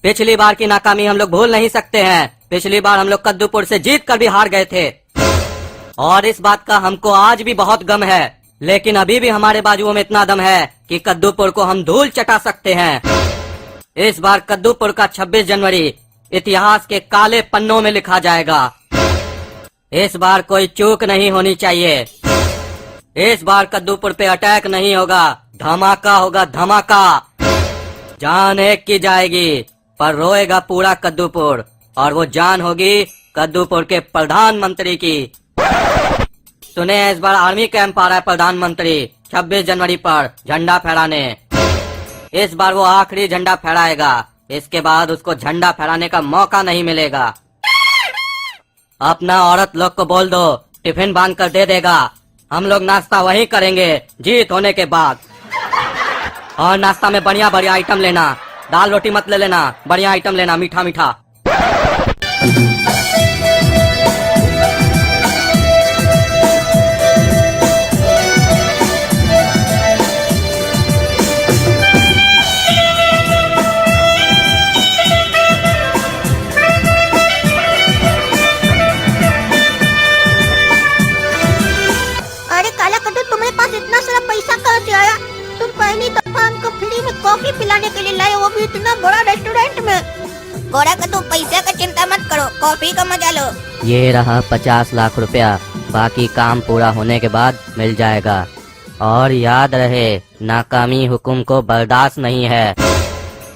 पिछली बार की नाकामी हम लोग भूल नहीं सकते हैं। पिछली बार हम लोग कद्दूपुर से जीत कर भी हार गए थे और इस बात का हमको आज भी बहुत गम है। लेकिन अभी भी हमारे बाजुओं में इतना दम है कि कद्दूपुर को हम धूल चटा सकते हैं। इस बार कद्दूपुर का 26 जनवरी इतिहास के काले पन्नों में लिखा जाएगा। इस बार कोई चूक नहीं होनी चाहिए। इस बार कद्दूपुर पे अटैक नहीं होगा, धमाका होगा, धमाका। जान एक की जाएगी पर रोएगा पूरा कद्दूपुर, और वो जान होगी कद्दूपुर के प्रधानमंत्री की। सुने इस बार आर्मी कैंप आ रहा है प्रधानमंत्री 26 जनवरी पर झंडा फहराने। इस बार वो आखिरी झंडा फहराएगा, इसके बाद उसको झंडा फहराने का मौका नहीं मिलेगा। अपना औरत लोग को बोल दो टिफिन बांध कर दे देगा। हम लोग नाश्ता वहीं करेंगे जीत होने के बाद। और नाश्ता में बढ़िया बढ़िया आइटम लेना, दाल रोटी मत ले लेना, बढ़िया आइटम लेना, मीठा मीठा। इतना सारा पैसा कहाँ से आया? तुम पहली दफा हमको फ्री में कॉफी पिलाने के लिए लाए, वो भी इतना बड़ा रेस्टोरेंट में। गोरा कद्दू पैसे का चिंता मत करो, कॉफी का मजा लो। ये रहा 50 लाख रुपया, बाकी काम पूरा होने के बाद मिल जाएगा। और याद रहे नाकामी हुकुम को बर्दाश्त नहीं है,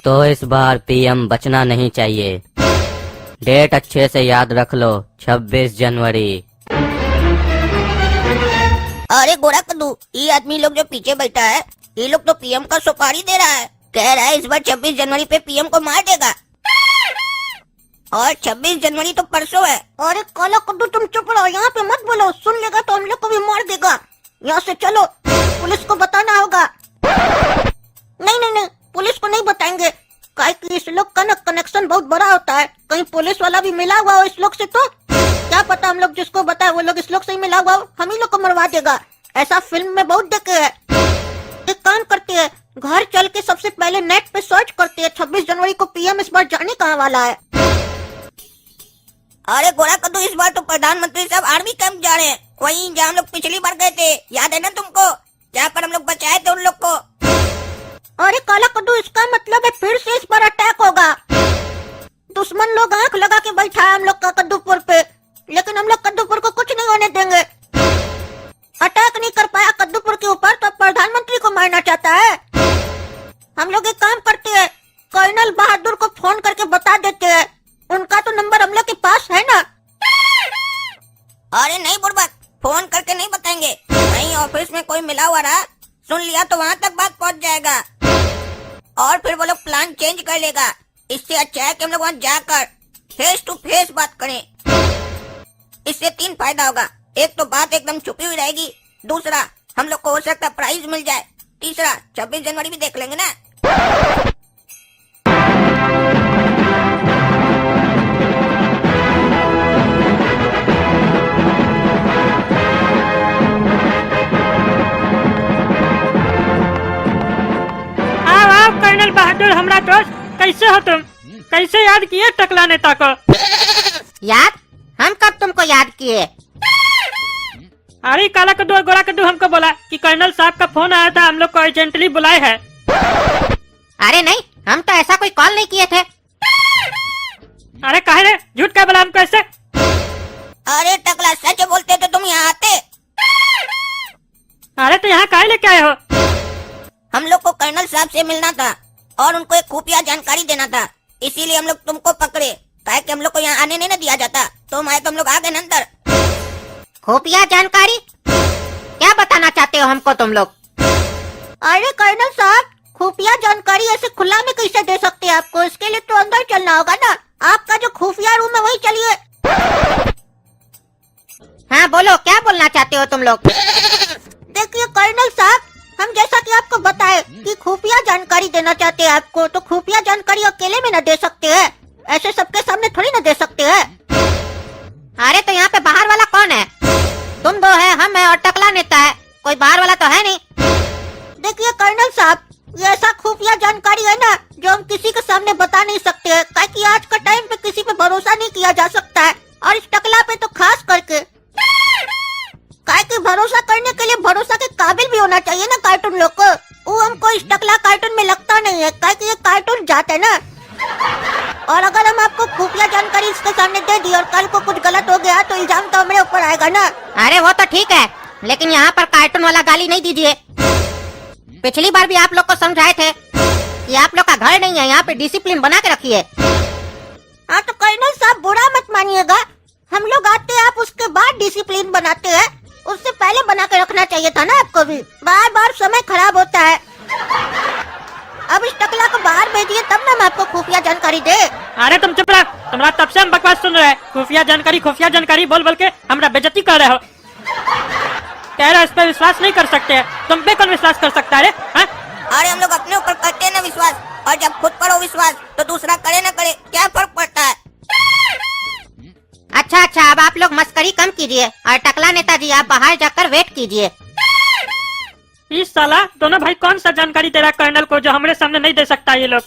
तो इस बार पीएम बचना नहीं चाहिए। डेट अच्छे से याद रख लो, 26 जनवरी। अरे गोरा कद्दू, ये आदमी लोग जो पीछे बैठा है, ये लोग तो पीएम का सुपारी दे रहा है। कह रहा है इस बार 26 जनवरी पे पीएम को मार देगा। और 26 जनवरी तो परसों है। अरे काला कद्दू तुम चुप रहो, यहाँ पे मत बोलो, सुन लेगा तो हम लोग को भी मार देगा। यहाँ से चलो, पुलिस को बताना होगा। नहीं नहीं नहीं, पुलिस को नहीं बताएंगे, काहे कि इस लोग का कनेक्शन बहुत बड़ा होता है। कहीं पुलिस वाला भी मिला हुआ हो इस लोग से तो क्या पता, हम लोग जिसको बताए वो लोग इस लोग से ही मिला हुआ हो, हम ही लोग को मरवा देगा। ऐसा फिल्म में बहुत देखे है। एक काम करते हैं, घर चल के सबसे पहले नेट पे सर्च करते हैं 26 जनवरी को पीएम इस बार जाने कहाँ वाला है। अरे गोरा कद्दू, इस बार तो प्रधानमंत्री साहब आर्मी कैंप जा रहे हैं, वहीं जहाँ हम लोग पिछली बार गए थे, याद है ना तुमको? जहाँ पर हम लोग बचाए थे उन लोग को। अरे काला कद्दू, इसका मतलब है फिर से इस बार अटैक होगा। दुश्मन लोग आंख लगा के बैठा है हम लोग का कद्दूपुर पे, लेकिन हम लोग कद्दूपुर को कुछ नहीं होने देंगे। अटैक नहीं कर पाया कद्दूपुर के ऊपर तो प्रधानमंत्री को मारना चाहता है। हम लोग एक काम करते हैं, कर्नल बहादुर को फोन करके बता देते हैं, उनका तो नंबर हम लोग के पास है ना। अरे नहीं बुड़बक, फोन करके नहीं बताएंगे। नहीं ऑफिस में कोई मिला हुआ रहा, सुन लिया तो वहाँ तक बात पहुँच जाएगा और फिर वो लोग प्लान चेंज कर लेगा। इससे अच्छा है कि हम लोग वहाँ जाकर फेस टू फेस बात करें। इससे 3 फायदा होगा। एक तो बात एकदम छुपी हुई रहेगी, दूसरा हम लोग को हो सकता प्राइज मिल जाए, तीसरा 26 जनवरी भी देख लेंगे ना। आओ कर्नल बहादुर, हमारा दोस्त, कैसे हो तुम? कैसे याद किए टकला नेता को? याद? हम कब तुमको याद किए? अरे काला कद्दू और गोरा कद्दू हमको बोला कि कर्नल साहब का फोन आया था, हम लोग को अर्जेंटली बुलाए है। अरे नहीं, हम तो ऐसा कोई कॉल नहीं किए थे। अरे काहे रे, झूठ क्या बोला हमको ऐसे? अरे टकला, सच बोलते तो तुम यहाँ आते। अरे तो यहाँ काहे लेके आए हो? हम लोग को कर्नल साहब से मिलना था और उनको एक खुफिया जानकारी देना था, इसीलिए हम लोग तुमको पकड़े। काहे कि हम लोग को यहाँ आने नहीं ना दिया जाता, तुम आए तो हम लोग आ गए ना अंदर। खुफिया जानकारी? क्या बताना चाहते हो हमको तुम लोग? अरे कर्नल साहब, खुफिया जानकारी ऐसे खुला में कैसे दे सकते हैं आपको? इसके लिए तो अंदर चलना होगा ना। आपका जो खुफिया रूम है वही चलिए। हाँ बोलो, क्या बोलना चाहते हो तुम लोग? देखिए कर्नल साहब, हम जैसा कि आपको बताए कि खुफिया जानकारी देना चाहते हैं आपको, तो खुफिया जानकारी अकेले में न दे सकते हैं, ऐसे सबके सामने थोड़ी न दे सकते हैं। अरे तो यहाँ पे बाहर वाला कौन है? तुम दो है, हम है और टकला नेता है, कोई बाहर वाला तो है नहीं। देखिए कर्नल साहब, ये ऐसा खुफिया जानकारी है ना जो हम किसी के सामने बता नहीं सकते हैं, ताकि आज का टाइम पे किसी पे भरोसा नहीं किया जा सकता है, और इस टकला पे तो खास करके। काहे कि भरोसा करने के लिए भरोसा के काबिल भी होना चाहिए ना कार्टून लोग को। वो हमको इस टकला कार्टून में लगता नहीं है, काहे कि ये कार्टून जाते है ना। और अगर हम आपको खुफिया जानकारी इसके सामने दे दी और कल को कुछ गलत हो गया तो इल्जाम तो हमारे ऊपर आएगा ना। अरे वो तो ठीक है, लेकिन यहाँ पर कार्टून वाला गाली नहीं दीजिए। पिछली बार भी आप लोग को समझाए थे कि आप लोग का घर नहीं है, यहाँ पे डिसिप्लिन बना के रखिए। हाँ तो कर्नल साहब बुरा मत मानिएगा, हम लोग आते हैं आप उसके बाद डिसिप्लिन बनाते हैं, उससे पहले बना के रखना चाहिए था ना आपको भी। बार बार समय खराब होता है। अब इस टकला को बाहर भेजिए तब ना हम आपको खुफिया जानकारी दे। अरे तुम चुप रहो, तुम्हारा तब से हम बकवास सुन रहे हैं। खुफिया जानकारी बोल बोल के हमरा बेइज्जती कर रहे हो। कह रहे इस पे विश्वास नहीं कर सकते हैं, तुम पे कौन विश्वास कर सकता है? अरे हम लोग अपने ऊपर करते हैं ना विश्वास, और जब खुद पर हो विश्वास तो दूसरा करे न करे क्या फर्क पड़ता है। अच्छा, अब आप लोग मस्करी कम कीजिए और टकला नेताजी आप बाहर जाकर वेट कीजिए। इस साला दोनों भाई कौन सा जानकारी दे रहा है कर्नल को जो हमारे सामने नहीं दे सकता ये लोग।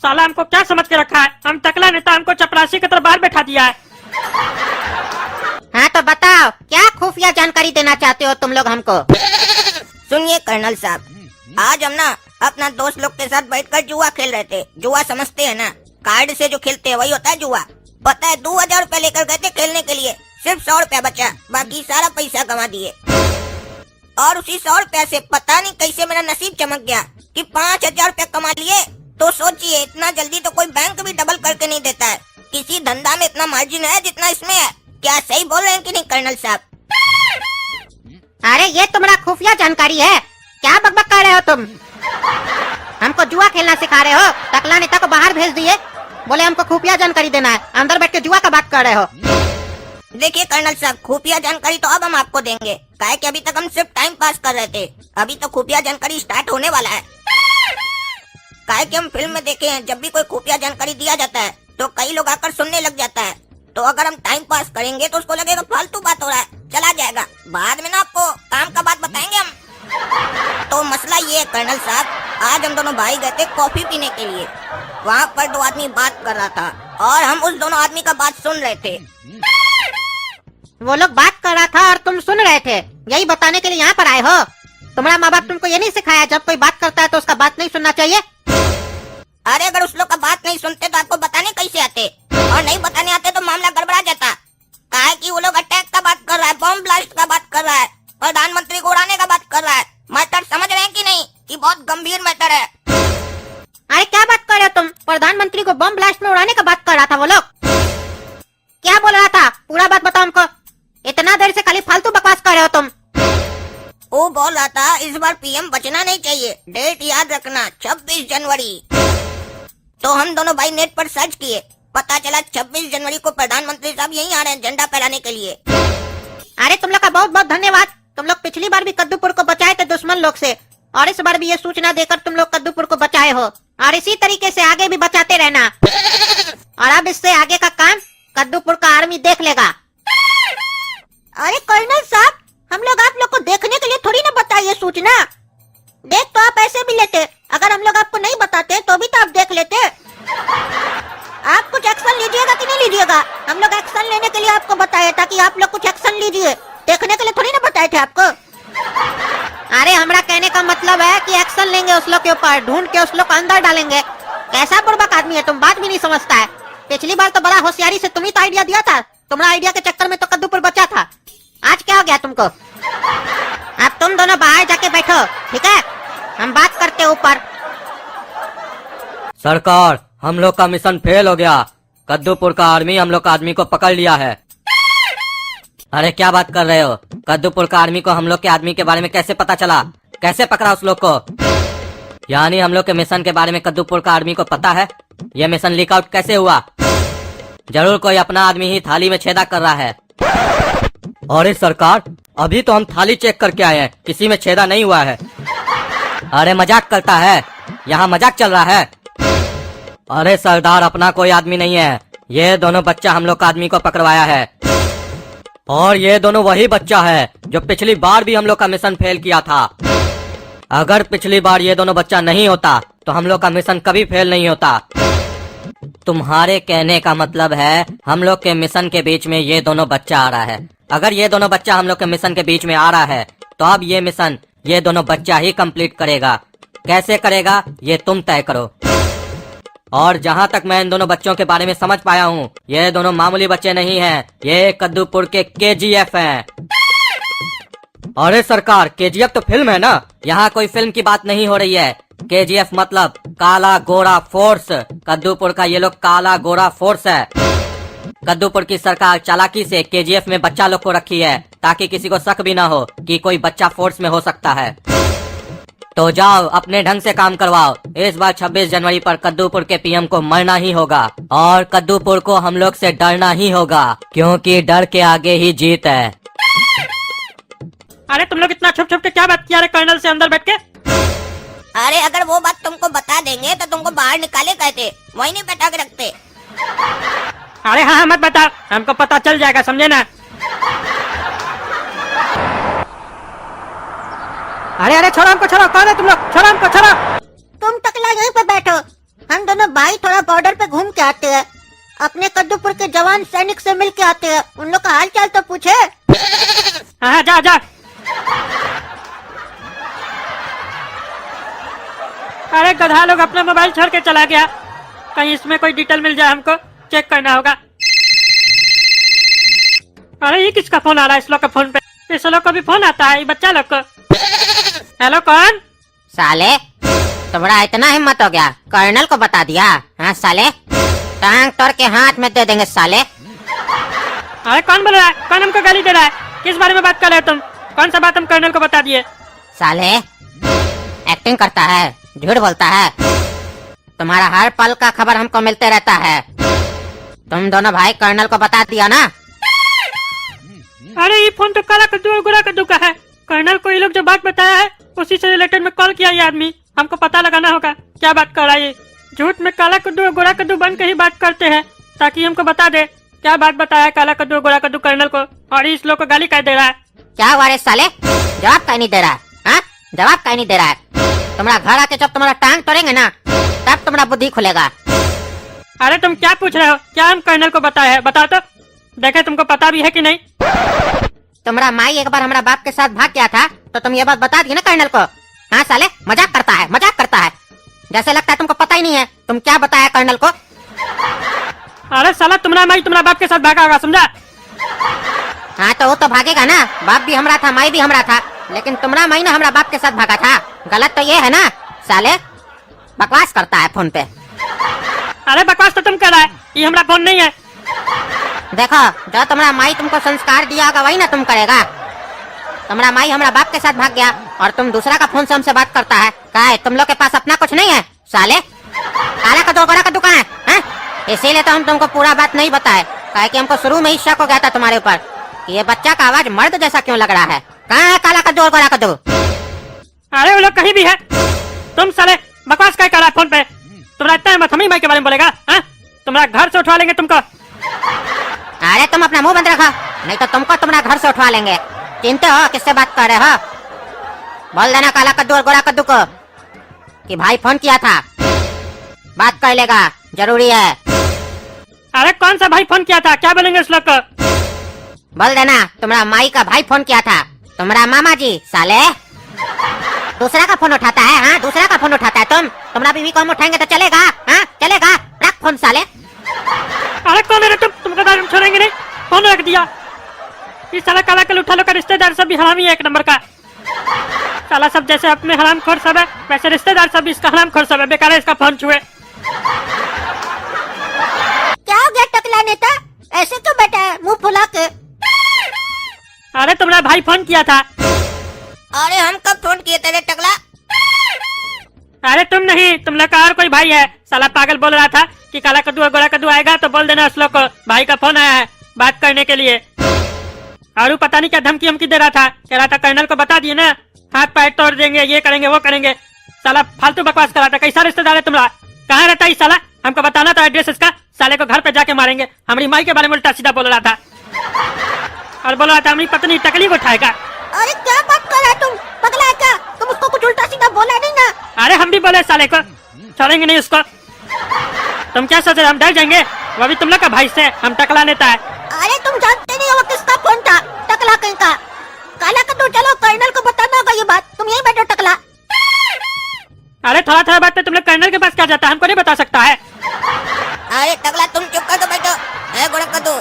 साला हमको क्या समझ के रखा है? हम टकला नेता हमको चपरासी की तरफ बाहर बैठा दिया है। हाँ तो बताओ क्या खुफिया जानकारी देना चाहते हो तुम लोग हमको? सुनिए कर्नल साहब, आज हम ना अपना दोस्त लोग के साथ बैठकर जुआ खेल रहे थे। जुआ समझते हैं ना, कार्ड से जो खेलते हैं वही होता है जुआ। पता है 2000 रुपए लेकर गए थे खेलने के लिए, सिर्फ 100 रुपया बचा, बाकी सारा पैसा गंवा दिए। और उसी 100 रुपया से पता नहीं कैसे मेरा नसीब चमक गया कि 5000 रुपया कमा लिए। तो सोचिए इतना जल्दी तो कोई बैंक भी डबल करके नहीं देता है। किसी धंधा में इतना मार्जिन है जितना इसमें है। क्या सही बोल रहे हैं कि नहीं कर्नल साहब? अरे ये तुम्हारा खुफिया जानकारी है, क्या बकबक कर रहे हो तुम? हमको जुआ खेलना सिखा रहे हो? टकला नेता को बाहर भेज दिए, बोले हमको खुफिया जानकारी देना है, अंदर बैठ के जुआ का बात कर रहे हो। देखिए कर्नल साहब, खुफिया जानकारी तो अब हम आपको देंगे, काहे कि अभी तक हम सिर्फ टाइम पास कर रहे थे। अभी तो खुफिया जानकारी स्टार्ट होने वाला है। काहे कि हम फिल्म में देखे हैं, जब भी कोई खुफिया जानकारी दिया जाता है तो कई लोग आकर सुनने लग जाता है। तो अगर हम टाइम पास करेंगे तो उसको लगेगा फालतू बात हो रहा है, चला जाएगा। बाद में ना आपको काम का बात बताएंगे हम। तो मसला ये है कर्नल साहब, आज हम दोनों भाई गए थे कॉफी पीने के लिए। वहाँ पर 2 आदमी बात कर रहा था और हम उस दोनों आदमी का बात सुन रहे थे। वो लोग बात कर रहा था और तुम सुन रहे थे, यही बताने के लिए यहाँ पर आए हो? तुम्हारा माँ बाप तुमको ये नहीं सिखाया जब कोई बात करता है तो उसका बात नहीं सुनना चाहिए? अरे अगर उस लोग का बात नहीं सुनते तो आपको बताने कैसे आते? और नहीं बताने आते तो मामला गड़बड़ा जाता। काहे कि वो लोग अटैक का बात कर रहा है, बॉम्ब ब्लास्ट का बात कर रहा है, प्रधानमंत्री को उड़ाने का बात कर रहा है। मैटर समझ रहे हैं कि नहीं कि बहुत गंभीर मैटर है। अरे क्या बात कर रहे हो तुम? प्रधानमंत्री को बम ब्लास्ट में उड़ाने का बात कर रहा था वो लोग? क्या बोल रहा था? पूरा बात बताओ हमको। इतना देर से खाली फालतू बकवास कर रहे हो तुम। वो बोल रहा था इस बार पीएम बचना नहीं चाहिए, डेट याद रखना 26 जनवरी। तो हम दोनों भाई नेट पर सर्च किए, पता चला 26 जनवरी को प्रधानमंत्री साहब यहीं आ रहे हैं झंडा फहराने के लिए। अरे तुम लोग का बहुत बहुत धन्यवाद। तुम लोग पिछली बार भी कद्दूपुर को बचाए थे दुश्मन लोग से, और इस बार भी ये सूचना देकर तुम लोग कद्दूपुर को बचाए हो, और इसी तरीके से आगे भी बचाते रहना। और अब इससे आगे का काम कद्दूपुर का आर्मी देख लेगा। अरे कर्नल साहब, हम लोग आप लोग को देखने के लिए थोड़ी ना बताइए सूचना। देख तो आप ऐसे भी लेते, अगर हम लोग आपको नहीं बताते तो भी तो आप देख लेते। आप कुछ एक्शन लीजिएगा कि नहीं लीजिएगा? हम लोग एक्शन लेने के लिए आपको बताए ताकि आप लोग कुछ एक्शन लीजिए, देखने के लिए थोड़ी ना बताए थे आपको। अरे हमरा कहने का मतलब है कि एक्शन लेंगे उस लोग के ऊपर, ढूंढ के उस लोग को अंदर डालेंगे। कैसा बुड़बक आदमी है तुम, बात भी नहीं समझता है। पिछली बार तो बड़ा होशियारी से तुम ही तो आइडिया दिया था, तुम्हारा आइडिया के चक्कर में तो कद्दूपुर बचा था। आज क्या हो गया तुमको? अब तुम दोनों बाहर जाके बैठो, ठीक है? हम बात करते ऊपर। सरकार, हम लोग का मिशन फेल हो गया। कद्दूपुर का आर्मी हम लोग का आदमी को पकड़ लिया है। अरे क्या बात कर रहे हो? कद्दूपुर का आर्मी को हम लोग के आदमी के बारे में कैसे पता चला? कैसे पकड़ा उस लोग को? यानी हम लोग के मिशन के बारे में कद्दूपुर का आर्मी को पता है? ये मिशन लीक आउट कैसे हुआ? जरूर कोई अपना आदमी ही थाली में छेदा कर रहा है। अरे सरकार, अभी तो हम थाली चेक करके आए हैं, किसी में छेदा नहीं हुआ है। अरे मजाक करता है, यहाँ मजाक चल रहा है। अरे सरदार, अपना कोई आदमी नहीं है, ये दोनों बच्चा हम लोग का आदमी को पकड़वाया है। और ये दोनों वही बच्चा है जो पिछली बार भी हम लोग का मिशन फेल किया था। अगर पिछली बार ये दोनों बच्चा नहीं होता तो हम लोग का मिशन कभी फेल नहीं होता। तुम्हारे कहने का मतलब है हम लोग के मिशन के बीच में ये दोनों बच्चा आ रहा है। अगर ये दोनों बच्चा हम लोग के मिशन के बीच में आ रहा है तो अब ये मिशन ये दोनों बच्चा ही कंप्लीट करेगा। कैसे करेगा ये तुम तय करो। और जहाँ तक मैं इन दोनों बच्चों के बारे में समझ पाया हूँ, ये दोनों मामूली बच्चे नहीं हैं, ये कद्दूपुर के KGF हैं। अरे सरकार, KGF तो फिल्म है ना, यहाँ कोई फिल्म की बात नहीं हो रही है। KGF मतलब काला गोरा फोर्स। कद्दूपुर का ये लोग काला गोरा फोर्स है। कद्दूपुर की सरकार चालाकी से KGF में बच्चा लोग को रखी है ताकि किसी को शक भी ना हो कि कोई बच्चा फोर्स में हो सकता है। तो जाओ अपने ढंग से काम करवाओ। इस बार 26 जनवरी पर कद्दूपुर के PM को मरना ही होगा और कद्दूपुर को हम लोग से डरना ही होगा, क्योंकि डर के आगे ही जीत है। अरे तुम लोग इतना छुप छुप के क्या बात किया रे कर्नल से अंदर बैठ के? अरे अगर वो बात तुमको बता देंगे तो तुमको बाहर निकाले कहते, वही नहीं बैठा के रखते। अरे हाँ मत बता, हमको पता चल जाएगा, समझे ना। अरे अरे छोड़ो हमको, छोड़ो। कौन है तुम लोग? छोड़ो हमको, छोड़ो। तुम टकला यहीं पे बैठो, हम दोनों भाई थोड़ा बॉर्डर पे घूम के आते हैं। अपने कद्दूपुर के जवान सैनिक से मिल के आते हैं, उन लोग का हाल चाल तो पूछे। हाँ जा जा। अरे गधा लोग अपना मोबाइल छोड़ के चला गया, कहीं इसमें कोई डिटेल मिल जाए, हमको चेक करना होगा। अरे ये किसका फोन आ रहा है इस लोग के फोन पे? इस लोग को भी फोन आता है, ये बच्चा लोग को। हेलो कौन? साले तुम्हारा इतना हिम्मत हो गया, कर्नल को बता दिया? हाँ साले, टांग तोड़ के हाथ में दे देंगे साले। अरे कौन बोल रहा है? कौन हमको गाली दे रहा है? किस बारे में बात कर रहे हो तुम? कौन सा बात हम कर्नल को बता दिए? साले एक्टिंग करता है, झूठ बोलता है। तुम्हारा हर पल का खबर हमको मिलते रहता है। तुम दोनों भाई कर्नल को बता दिया ना? अरे ये फोन तो काला कद्दू और गोरा कद्दू का है। कर्नल को ये लोग जो बात बताया है उसी से रिलेटेड में कॉल किया ये आदमी। हमको पता लगाना होगा क्या बात कर रहा है ये। झूठ में काला कद्दू और गोरा कद्दू बन के ही बात करते हैं ताकि हमको बता दे क्या बात बताया है काला कद्दू और गोरा कद्दू कर्नल को, और इस लोग को गाली कह दे रहा है। क्या हुआ रे साले, जवाब कहीं नहीं दे रहा है? हाँ जवाब कहीं नहीं दे रहा है। तुम्हारा घर आके जब तुम्हारा टांग तोड़ेंगे ना तब तुम्हारा बुद्धि खुलेगा। अरे तुम क्या पूछ रहे हो? क्या हम कर्नल को बताया है? बताओ तो देखे तुमको पता भी है कि नहीं। तुम्हारा माई एक बार हमारा बाप के साथ भाग गया था तो तुम ये बात बता दी ना कर्नल को? हाँ साले मजाक करता है, मजाक करता है, जैसे लगता है तुमको पता ही नहीं है तुम क्या बताया कर्नल को। अरे साला तुम्हारा माई तुम्हारा बाप के साथ भागा होगा, समझा? हाँ तो वो तो भागेगा ना, बाप भी हमारा था माई भी हमारा था, लेकिन तुम्हारा माई ना हमारा बाप के साथ भागा था। गलत तो ये है ना साले, बकवास करता है फोन पे। अरे बकवास तो तुम कर रहा है, ये हमारा फोन नहीं है। देखो जो तुम्हारा माई तुमको संस्कार दिया होगा वही ना तुम करेगा। तुम्हारा माई हमारा बाप के साथ भाग गया और तुम दूसरा का फोन से हमसे बात करता है। क्या है तुम लोग के पास अपना कुछ नहीं है साले? काला कद्दू गोरा कद्दू कहाँ है? इसीलिए तो हम तुमको पूरा बात नहीं बताए, क्या कि हमको शुरू में ही शक हो गया था तुम्हारे ऊपर कि ये बच्चा का आवाज मर्द जैसा क्यों लग रहा है। कहाँ है काला कद्दू और गोरा कद्दू? अरे वो लोग कहीं भी है। तुम साले बकवास क्या कर रहा है फोन पे? तुम्हारा इतना हिम्मत हम ही माई के बारे में बोलेगा? तुम्हारा घर से उठवा लेंगे तुमको। अरे तुम अपना मुंह बंद रखो, नहीं तो तुमको तुम्हारा घर से उठवा लेंगे। चिंते हो किससे बात कर रहे हो? बोल देना काला कद्दू और गोरा कद्दू को कि भाई फोन किया था, बात कर लेगा, जरूरी है। अरे कौन सा भाई फोन किया था? क्या बोलेंगे उस लोग को? बोल देना तुम्हारा माई का भाई फोन किया था, तुम्हारा मामा जी। साले दूसरा का फोन उठाता है? हाँ दूसरा का फोन उठाता है तुम्हारा बीवी को हम उठाएंगे तो चलेगा? हाँ चलेगा, रख फोन साले। अरे कौन है तुमको तो हम छोड़ेंगे नहीं। फोन रख दिया। इस साला काला कल उठा लो का रिश्तेदार सब भी हरामी है एक नंबर का। साला सब जैसे अपने हराम खोर सब है वैसे रिश्तेदार सब भी इसका हराम खोर सब है। बेकार है इसका फोन छुए। क्या हो गया टकला नेता, ऐसे क्यों बैठा है मुंह फुला के? अरे तुम्हारा भाई फोन किया था। अरे हम कब फोन किए तेरे टकला? अरे तुम नहीं, तुम लोग का और कोई भाई है। साला पागल बोल रहा था कि काला कद्दू और गोरा कद्दू आएगा तो बोल देना उस लोग को भाई का फोन आया है बात करने के लिए। और वो पता नहीं क्या धमकी हमकी दे रहा था, कह रहा था कर्नल को बता दिए ना हाथ पैर तोड़ देंगे, ये करेंगे वो करेंगे। साला फालतू बकवास कर रहा था। कैसा रिश्तेदार है तुम्हारा? कहाँ रहता है साला? हमको बताना था एड्रेस इसका। साले को घर पे जाके मारेंगे। हमारी माई के बारे में उल्टा सीधा बोल रहा था और बोल रहा था हमारी पत्नी तकलीफ उठाएगा। अरे क्या बात कर रहा है तुम? पगला है क्या? तुम उसको कुछ उल्टा सीधा बोला नहीं ना? अरे हम भी बोले साले को, छोड़ेंगे नहीं उसको। तुम क्या सोच रहे हो, हम डर जाएंगे? वो भी तुम लोग का भाई से हम टकला लेता है। अरे तुम जानते नहीं हो वो किसका फोन था? टकला कहीं का। काला कद्दू, चलो कर्नल को बताना होगा ये बात। तुम यहीं बैठो टकला। अरे थोड़ा थोड़ा बात पे तुम लोग कर्नल के पास क्या जाता है, हमको नहीं बता सकता है। अरे टकला तुम चुप कर बैठो। है गोड़ा कद्दू,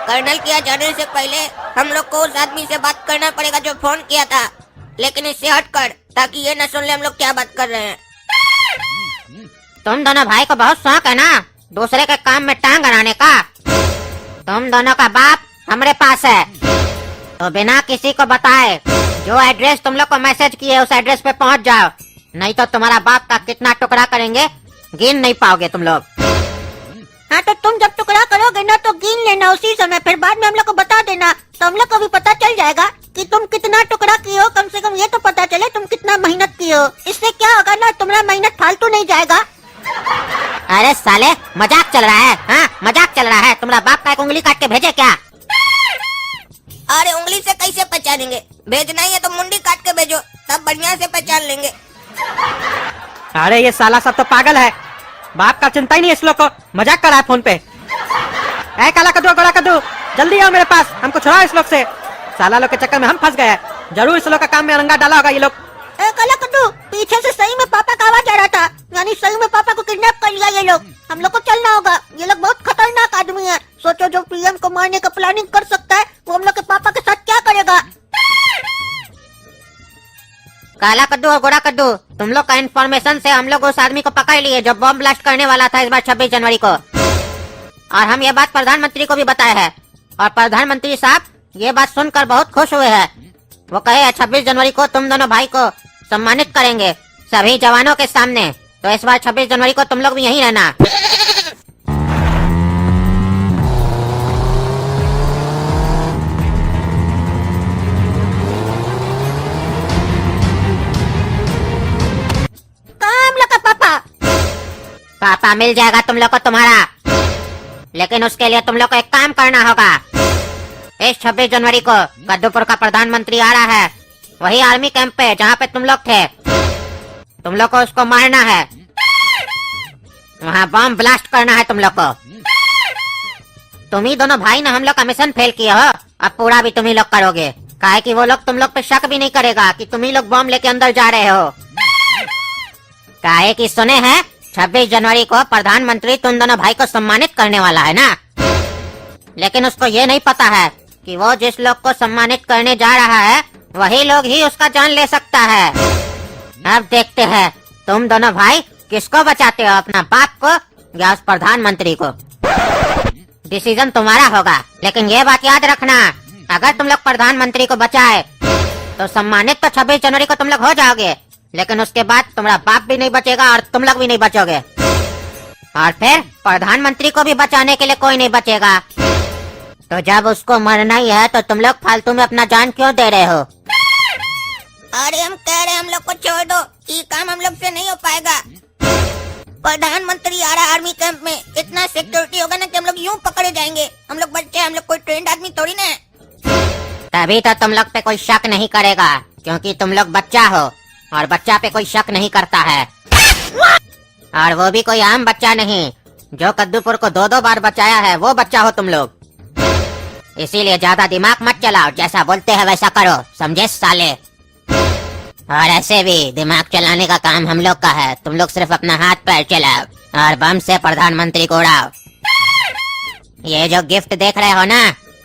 कर्नल किया जाने से पहले हम लोग को उस आदमी से बात करना पड़ेगा जो फोन किया था, लेकिन इससे हटकर, ताकि ये न सुन ले हम लोग क्या बात कर रहे हैं। तुम दोनों भाई को बहुत शौक है ना दूसरे के काम में टांग अड़ाने का। तुम दोनों का बाप हमारे पास है, तो बिना किसी को बताए जो एड्रेस तुम लोग को मैसेज किए उस एड्रेस पे पहुंच जाओ, नहीं तो तुम्हारा बाप का कितना टुकड़ा करेंगे गिन नहीं पाओगे तुम लोग। हाँ तो तुम जब टुकड़ा करोगे ना तो गिन लेना उसी समय, फिर बाद में हम लोग को बता देना, तो हम लोग को भी पता चल जाएगा कि तुम कितना टुकड़ा किए हो। कम से कम ये तो पता चले तुम कितना मेहनत किए हो। इससे क्या होगा ना, तुम्हारा मेहनत फालतू नहीं जाएगा। अरे साले मजाक चल रहा है? हाँ मजाक चल रहा है? तुम्हारा बाप का एक उंगली काट के भेजे क्या? अरे उंगली से कैसे पहचानेंगे? भेजना ही है तो मुंडी काट के भेजो, तब बढ़िया से पहचान लेंगे। अरे ये साला सब तो पागल है, बाप का चिंता ही नहीं इस लोग को, मजाक कर रहा है फोन पे। ऐ काला कद्दू, गोड़ा कद्दू, जल्दी आओ मेरे पास, हमको छुड़ाओ इस लोग से। साला लोग के चक्कर में हम फंस गए हैं। जरूर इस लोग का काम में रंगा डाला होगा ये लोग। काला कद्दू, पीछे से सही में पापा का आवाज आ रहा था, यानी सही में पापा को किडनैप कर लिया ये लोग। हम लोग को चलना होगा, ये लोग बहुत खतरनाक आदमी है। सोचो जो पीएम को मारने का प्लानिंग कर सकता है वो हम लोग के पापा के साथ क्या करेगा। काला कद्दू और गोरा कद्दू, तुम लोग का इन्फॉर्मेशन से हम लोग उस आदमी को पकड़ लिए जो बॉम्ब ब्लास्ट करने वाला था इस बार 26 जनवरी को, और हम ये बात प्रधानमंत्री को भी बताए हैं, और प्रधानमंत्री साहब ये बात सुनकर बहुत खुश हुए हैं। वो कहे 26 जनवरी को तुम दोनों भाई को सम्मानित करेंगे सभी जवानों के सामने, तो इस बार 26 जनवरी को तुम लोग भी यहीं रहना। काम लगा पापा। पापा मिल जाएगा तुम लोग को तुम्हारा, लेकिन उसके लिए तुम लोग को एक काम करना होगा। इस 26 जनवरी को कद्दूपुर का प्रधानमंत्री आ रहा है, वही आर्मी कैंप पे जहाँ पे तुम लोग थे। तुम लोग को उसको मारना है, वहाँ बम ब्लास्ट करना है तुम लोग को। तुम ही दोनों भाई ना हम लोग का मिशन फेल किए हो, अब पूरा भी तुम ही लोग करोगे, काहे कि वो लोग तुम लोग पे शक भी नहीं करेगा कि तुम ही लोग बम लेके अंदर जा रहे हो। काहे कि सुने हैं 26 जनवरी को प्रधानमंत्री तुम दोनों भाई को सम्मानित करने वाला है ना, लेकिन उसको ये नहीं पता है कि वो जिस लोग को सम्मानित करने जा रहा है वही लोग ही उसका जान ले सकता है। अब देखते हैं तुम दोनों भाई किसको बचाते हो, अपना बाप को या उस प्रधानमंत्री को। डिसीजन तुम्हारा होगा, लेकिन ये बात याद रखना, अगर तुम लोग प्रधानमंत्री को बचाए तो सम्मानित तो 26 जनवरी को तुम लोग हो जाओगे, लेकिन उसके बाद तुम्हारा बाप भी नहीं बचेगा और तुम लोग भी नहीं बचोगे, और फिर प्रधानमंत्री को भी बचाने के लिए कोई नहीं बचेगा। तो जब उसको मरना ही है तो तुम लोग फालतू में अपना जान क्यों दे रहे हो? अरे हम कह रहे हैं हम लोग को छोड़ दो, ये काम हम लोग से नहीं हो पाएगा। प्रधानमंत्री आ रहा है आर्मी कैंप में, इतना सिक्योरिटी होगा ना कि हम लोग यूं पकड़े जाएंगे। हम लोग बच्चे, हम लोग कोई ट्रेंड आदमी थोड़ी ना है। तभी तो तुम लोग पे कोई शक नहीं करेगा, क्योंकि तुम लोग बच्चा हो, और बच्चा पे कोई शक नहीं करता है, और वो भी कोई आम बच्चा नहीं जो कद्दूपुर को 2-2 बार बचाया है, वो बच्चा हो तुम लोग। इसीलिए ज्यादा दिमाग मत चलाओ, जैसा बोलते हैं वैसा करो, समझे साले। और ऐसे भी दिमाग चलाने का काम हम लोग का है, तुम लोग सिर्फ अपना हाथ पैर चलाओ और बम से प्रधानमंत्री को उड़ाओ। ये जो गिफ्ट देख रहे हो ना,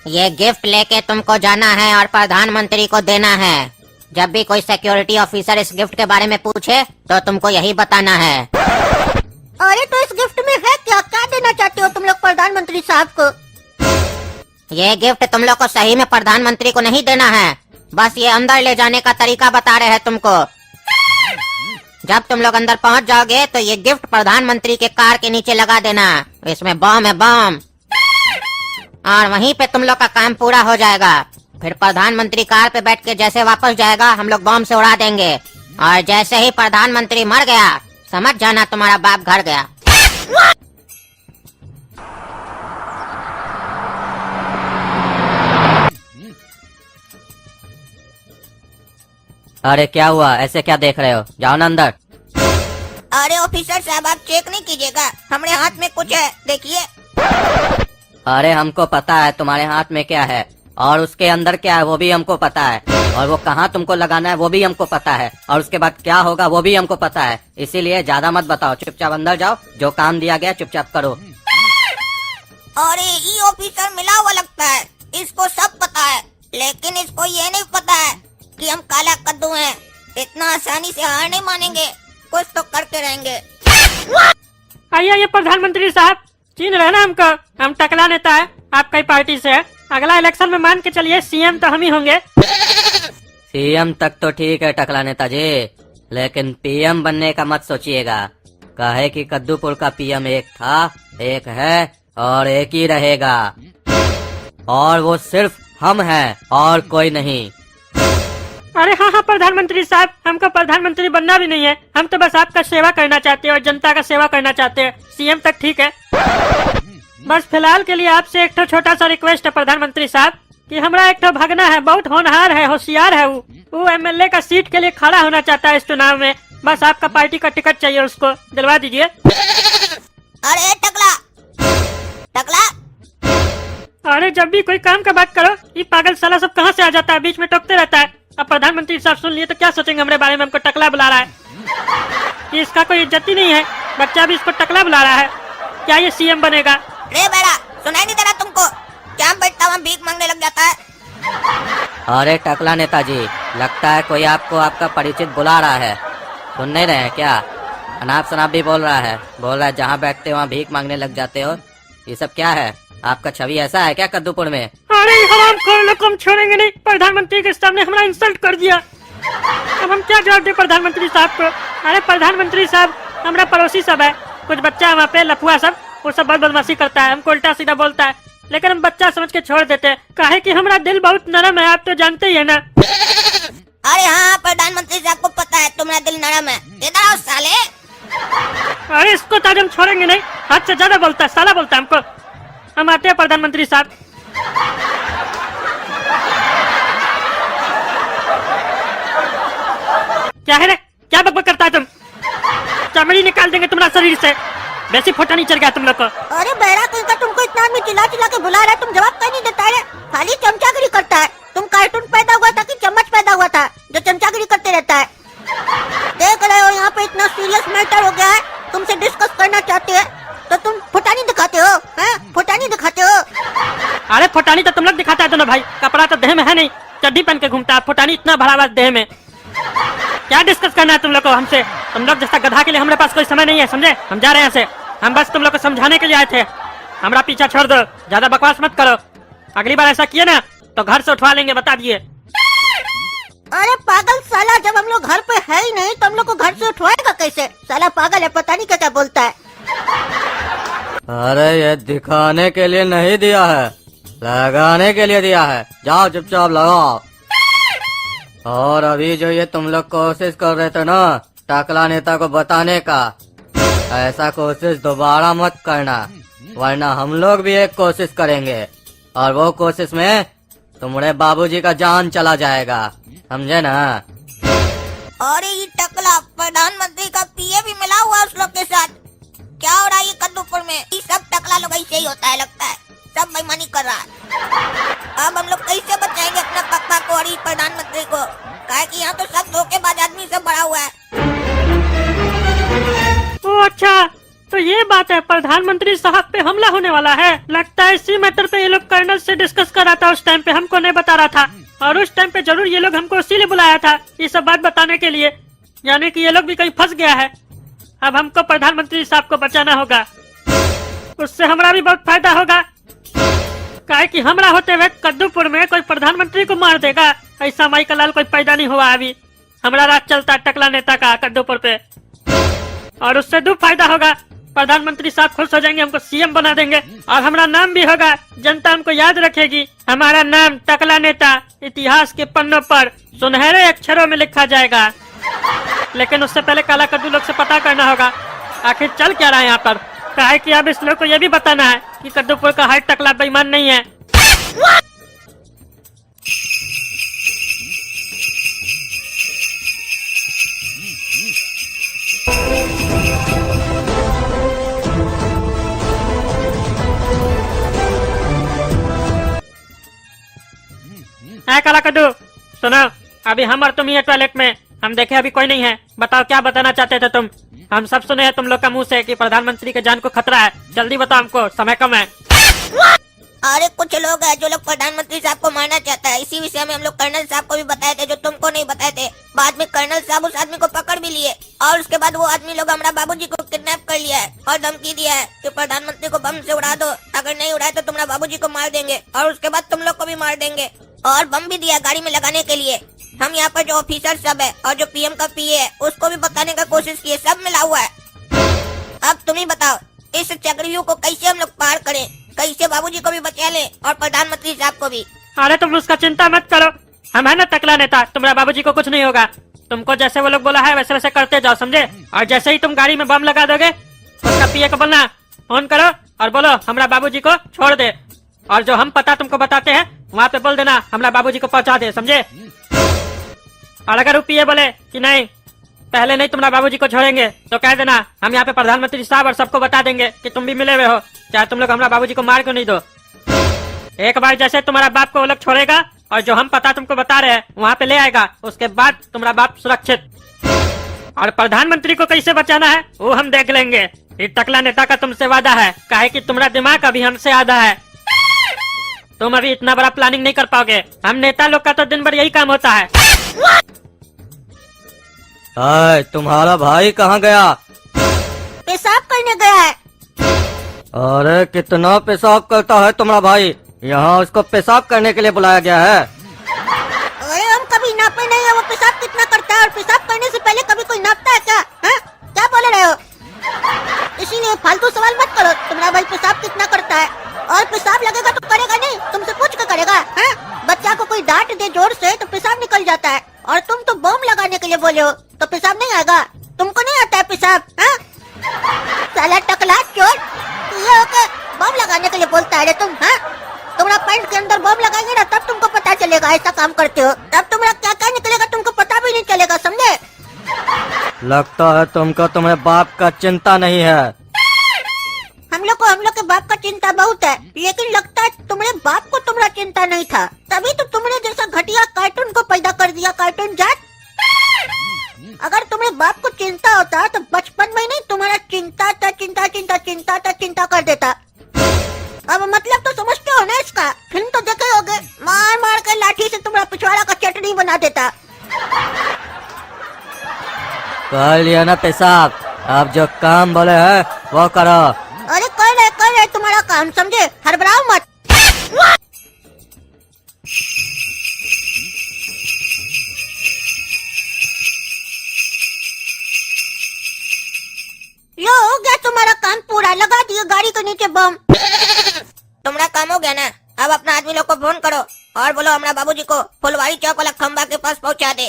ये गिफ्ट लेके तुमको जाना है और प्रधानमंत्री को देना है। जब भी कोई सिक्योरिटी ऑफिसर इस गिफ्ट के बारे में पूछे तो तुमको यही बताना है। अरे तो इस गिफ्ट में है क्या? क्या देना चाहते हो तुम लोग प्रधानमंत्री साहब को? ये गिफ्ट तुम लोग को सही में प्रधानमंत्री को नहीं देना है, बस ये अंदर ले जाने का तरीका बता रहे हैं तुमको। जब तुम लोग अंदर पहुंच जाओगे तो ये गिफ्ट प्रधानमंत्री के कार के नीचे लगा देना, इसमें बम है, बम। और वहीं पे तुम लोग का काम पूरा हो जाएगा। फिर प्रधानमंत्री कार पे बैठ के जैसे वापस जाएगा हम लोग बम से उड़ा देंगे, और जैसे ही प्रधानमंत्री मर गया समझ जाना तुम्हारा बाप घर गया। अरे क्या हुआ, ऐसे क्या देख रहे हो? जाओ ना अंदर। अरे ऑफिसर साहब, आप चेक नहीं कीजिएगा, हमारे हाथ में कुछ है, देखिए। अरे हमको पता है तुम्हारे हाथ में क्या है, और उसके अंदर क्या है वो भी हमको पता है, और वो कहाँ तुमको लगाना है वो भी हमको पता है, और उसके बाद क्या होगा वो भी हमको पता है। इसीलिए ज्यादा मत बताओ, चुपचाप अंदर जाओ, जो काम दिया गया चुपचाप करो। अरे ये ऑफिसर मिला हुआ लगता है, इसको सब पता है, लेकिन इसको ये नहीं पता है कि हम काला कद्दू हैं। इतना आसानी से हार नहीं मानेंगे, कुछ तो करते रहेंगे। आइए आइए प्रधानमंत्री साहब, चीन रहे ना हमको, हम टकला नेता है, आपका ही पार्टी से है। अगला इलेक्शन में मान के चलिए सीएम तो हम ही होंगे। सीएम तक तो ठीक है टकला नेताजी, लेकिन पीएम बनने का मत सोचिएगा। काहे कि कद्दूपुर का पीएम एक था, एक है और एक ही रहेगा, और वो सिर्फ हम हैं और कोई नहीं। अरे हाँ हाँ प्रधानमंत्री साहब, हमको प्रधानमंत्री बनना भी नहीं है, हम तो बस आपका सेवा करना चाहते हैं और जनता का सेवा करना चाहते हैं। सीएम तक ठीक है, बस फिलहाल के लिए आपसे एक छोटा सा रिक्वेस्ट है प्रधानमंत्री साहब, कि हमारा एक भगना है, बहुत होनहार है, होशियार है, वो एमएलए का सीट के लिए खड़ा होना चाहता है इस चुनाव में। बस आपका पार्टी का टिकट चाहिए, उसको दिलवा दीजिए। अरे टकला टकला, अरे जब भी कोई काम का बात करो, ये पागल साला सब कहाँ से आ जाता है, बीच में टोकते रहता है। अब प्रधानमंत्री साहब सुन लिए तो क्या सोचेंगे हमारे बारे में, हमको टकला बुला रहा है। ये इसका कोई इज्जत ही नहीं है, बच्चा भी इसको टकला बुला रहा है, क्या ये सीएम बनेगा? रे बेड़ा, सुनाई नहीं दे रहा तुमको? क्या बैठता हुआ भीख मांगने लग जाता है? अरे टकला नेताजी, लगता है कोई आपको आपका परिचित बुला रहा है, सुन नहीं रहे हैं क्या? अनाप शनाप भी बोल रहा है जहाँ बैठते हो वहाँ भीख मांगने लग जाते हो। ये सब क्या है? आपका छवि ऐसा है क्या कद्दूपुर में? अरे हरामखोर लोग, हम छोड़ेंगे नहीं, प्रधानमंत्री के सामने हमारा इंसल्ट कर दिया, अब हम क्या जवाब दे प्रधानमंत्री साहब को? अरे प्रधानमंत्री साहब, हमारा पड़ोसी सब है, कुछ बच्चा वहाँ पे लफुआ सब, वो सब बहुत बदमाशी करता है, हमको उल्टा सीधा बोलता है, लेकिन हम बच्चा समझ के छोड़ देते हैं, काहे कि हमारा दिल बहुत नरम है, आप तो जानते ही है ना। अरे हाँ, प्रधानमंत्री साहब को पता है तुम्हारा दिल नरम है, इधर आओ साले। अरे इसको तो आज हम छोड़ेंगे नहीं, हद से ज्यादा बोलता है, साला बोलता है हमको। हम आते हैं प्रधानमंत्री साहब। क्या है रे, क्या बकबक करता है तुम? चमड़ी निकाल देंगे तुम्हारा शरीर से, वैसे फोटा नहीं चल गया तुम लोग को। अरे बहरा कहीं का, तुमको इतना आदमी चिल्ला चिल्ला के बुला रहा है, तुम जवाब क्यों नहीं देता है? खाली चमचागिरी करता है। तुम कार्टून पैदा हुआ था कि चम्मच पैदा हुआ था जो चमचागिरी करते रहता है? देख रहे हो यहाँ पे इतना सीरियस मैटर हो गया है, तुमसे डिस्कस करना चाहते हैं तो तुम फुटानी दिखाते हो, हैं? फुटानी दिखाते हो। अरे फुटानी तो तुम लोग दिखाता है दोनों भाई, कपड़ा तो देह में है नहीं, चड्डी पहन के घूमता है, फुटानी इतना भरा हुआ देह में। क्या डिस्कस करना है तुम लोग को हमसे? तुम लोग जैसा गधा के लिए हमारे पास कोई समय नहीं है, समझे? हम जा रहे हैं यहाँ से, हम बस तुम लोग को समझाने के लिए आए थे, हमारा पीछा छोड़ दो, ज्यादा बकवास मत करो, अगली बार ऐसा किए ना तो घर से उठवा लेंगे, बता दिए। अरे पागल साला, जब हम लोग घर पे है ही नहीं तो हम लोग को घर से उठवाएगा कैसे? साला पागल है, पता नहीं क्या क्या बोलता है। अरे ये दिखाने के लिए नहीं दिया है, लगाने के लिए दिया है, जाओ चुपचाप लगाओ। और अभी जो ये तुम लोग कोशिश कर रहे थे ना टकला नेता को बताने का, ऐसा कोशिश दोबारा मत करना, वरना हम लोग भी एक कोशिश करेंगे, और वो कोशिश में तुम्हारे बाबूजी का जान चला जाएगा, समझे ना? अरे ये टकला, प्रधानमंत्री का पीए भी मिला हुआ उस लोग के साथ। क्या हो रहा है ये कद्दूपुर में? ये सब टकला लोग ऐसे ही होता है, लगता है सब बेईमानी कर रहा है। अब हम लोग कैसे बचाएंगे अपना पक्का को और इस प्रधानमंत्री को? काहे कि यहाँ तो सब धोखेबाज आदमी सब भरा हुआ है। ओ अच्छा, तो ये बात है, प्रधानमंत्री साहब पे हमला होने वाला है। लगता है इसी मैटर पे ये लोग कर्नल से डिस्कस कर रहा था, उस टाइम पे हमको नहीं बता रहा था, और उस टाइम पे जरूर ये लोग हमको इसीलिए बुलाया था, ये सब बात बताने के लिए, यानी कि ये लोग भी कहीं फंस गया है। अब हमको प्रधानमंत्री साहब को बचाना होगा, उससे हमारा भी बहुत फायदा होगा, काहे कि हमरा होते हुए कद्दूपुर में कोई प्रधानमंत्री को मार देगा, ऐसा माई का लाल कोई पैदा नहीं हुआ अभी। हमारा राज चलता है टकला नेता का कद्दूपुर पे, और उससे दो फायदा होगा, प्रधानमंत्री साहब खुश हो जाएंगे, हमको सीएम बना देंगे, और हमारा नाम भी होगा, जनता हमको याद रखेगी, हमारा नाम टकला नेता इतिहास के पन्नों पर सुनहरे अक्षरों में लिखा जाएगा। लेकिन उससे पहले काला कद्दू लोग से पता करना होगा आखिर चल क्या रहा है यहाँ पर, काहे कि अब इस लोग को ये भी बताना है कि कद्दूपुर का हर टकला बेईमान नहीं है। है काला कद्दू? सुनो, अभी हम और तुम ही है टॉयलेट में, हम देखे अभी कोई नहीं है। बताओ क्या बताना चाहते थे तुम? हम सब सुने हैं तुम लोग का मुंह से कि प्रधानमंत्री के जान को खतरा है। जल्दी बताओ हमको, समय कम है। अरे कुछ लोग हैं जो लोग प्रधानमंत्री साहब को मारना चाहता है। इसी विषय में हम लोग कर्नल साहब को भी बताए थे, जो तुमको नहीं बताए थे। बाद में कर्नल साहब उस आदमी को पकड़ भी लिए और उसके बाद वो आदमी लोग हमारा बाबूजी को किडनैप कर लिया है और धमकी दिया है कि प्रधानमंत्री को बम से उड़ा दो, अगर नहीं उड़ाए तो तुम्हारा बाबूजी को मार देंगे और उसके बाद तुम लोग को भी मार देंगे। और बम भी दिया गाड़ी में लगाने के लिए। हम यहाँ पर जो ऑफिसर सब है और जो पीएम का पीए है उसको भी बताने का कोशिश किए, सब मिला हुआ है। अब तुम ही बताओ इस चक्रव्यूह को कैसे हम लोग पार करें, कैसे बाबूजी को भी बचा लें और प्रधानमंत्री साहब को भी। अरे तुम उसका चिंता मत करो, हम है ना टकला नेता, तुम्हारा बाबूजी को कुछ नहीं होगा। तुमको जैसे वो लोग बोला है वैसे वैसे करते जाओ, समझे? और जैसे ही तुम गाड़ी में बम लगा दोगे उसका पीए को बोलना फोन करो और बोलो हमारा बाबूजी को छोड़ दे, और जो हम पता तुमको बताते हैं वहाँ पे बोल देना हमारा बाबूजी को पहुँचा दे, समझे? और अगर वो पीए बोले कि नहीं पहले नहीं तुम्हारा बाबूजी को छोड़ेंगे तो कह देना हम यहाँ पे प्रधानमंत्री साहब और सबको बता देंगे कि तुम भी मिले हुए हो, चाहे तुम लोग हमारा बाबूजी को मार क्यों नहीं दो। एक बार जैसे तुम्हारा बाप को वो लोग छोड़ेगा और जो हम पता तुमको बता रहे हैं वहाँ पे ले आएगा, उसके बाद तुम्हारा बाप सुरक्षित। और प्रधानमंत्री को कैसे बचाना है वो हम देख लेंगे। ये टकला नेता का तुमसे वादा है, काहे कि तुम्हारा दिमाग अभी हमसे आधा है। तुम अभी इतना बड़ा प्लानिंग नहीं कर पाओगे। हम नेता लोग का तो दिन भर यही काम होता है। हाय, तुम्हारा भाई कहाँ गया? पेशाब करने गया है। अरे कितना पेशाब करता है तुम्हारा भाई, यहाँ उसको पेशाब करने के लिए बुलाया गया है। अरे हम कभी नापे नहीं है वो पेशाब कितना करता है, और पेशाब करने से पहले कभी कोई नापता है क्या? हाँ? क्या बोल रहे हो? इसीलिए फालतू सवाल मत करो। तुम्हारा भाई पेशाब कितना करता है, और पेशाब लगेगा तो करेगा नहीं, तुमसे पूछ के करेगा। हाँ? बच्चा को कोई डांट दे जोर से तो पेशाब निकल जाता है, और तुम तो बम लगाने के लिए बोले हो तो पेशाब नहीं आएगा। तुमको नहीं आता है पेशाब? हाँ? साला टकला चोर, ये होके बम लगाने के लिए बोलता है रे तुम? हाँ? तुम्हारा पैंट के अंदर बम लगाएंगे ना तब तुमको पता चलेगा ऐसा काम करते हो। तब तुम्हारा क्या क्या निकलेगा तुमको पता भी नहीं चलेगा, समझे? लगता है तुमको तुम्हारे बाप का चिंता नहीं है। हम लोग के बाप का चिंता बहुत है, लेकिन लगता है तुम्हारे बाप को तुम्हारा चिंता नहीं था, तभी तो तुमने जैसा घटिया कार्टून को पैदा कर दिया। कार्टून जात, अगर तुम्हारे बाप को चिंता होता तो बचपन में नहीं तुम्हारा चिंता चिंता कर देता। अब मतलब तो समझते हो ना इसका? फिल्म तो देखे होगे, मार मार के लाठी से तुम्हारा पिछवाड़ा का चटनी बना देता। कर लिया ना पेशाब, अब जो काम बोले है वो करो। अरे कर रहे तुम्हारा काम, समझे? हड़बड़ाओ मत। लो हो गया तुम्हारा काम पूरा, लगा दिए गाड़ी के नीचे बम। तुम्हारा काम हो गया ना, अब अपना आदमी लोग को फोन करो और बोलो हमारा बाबूजी को फुलवारी चौक वाला खंबा के पास पहुंचा दे।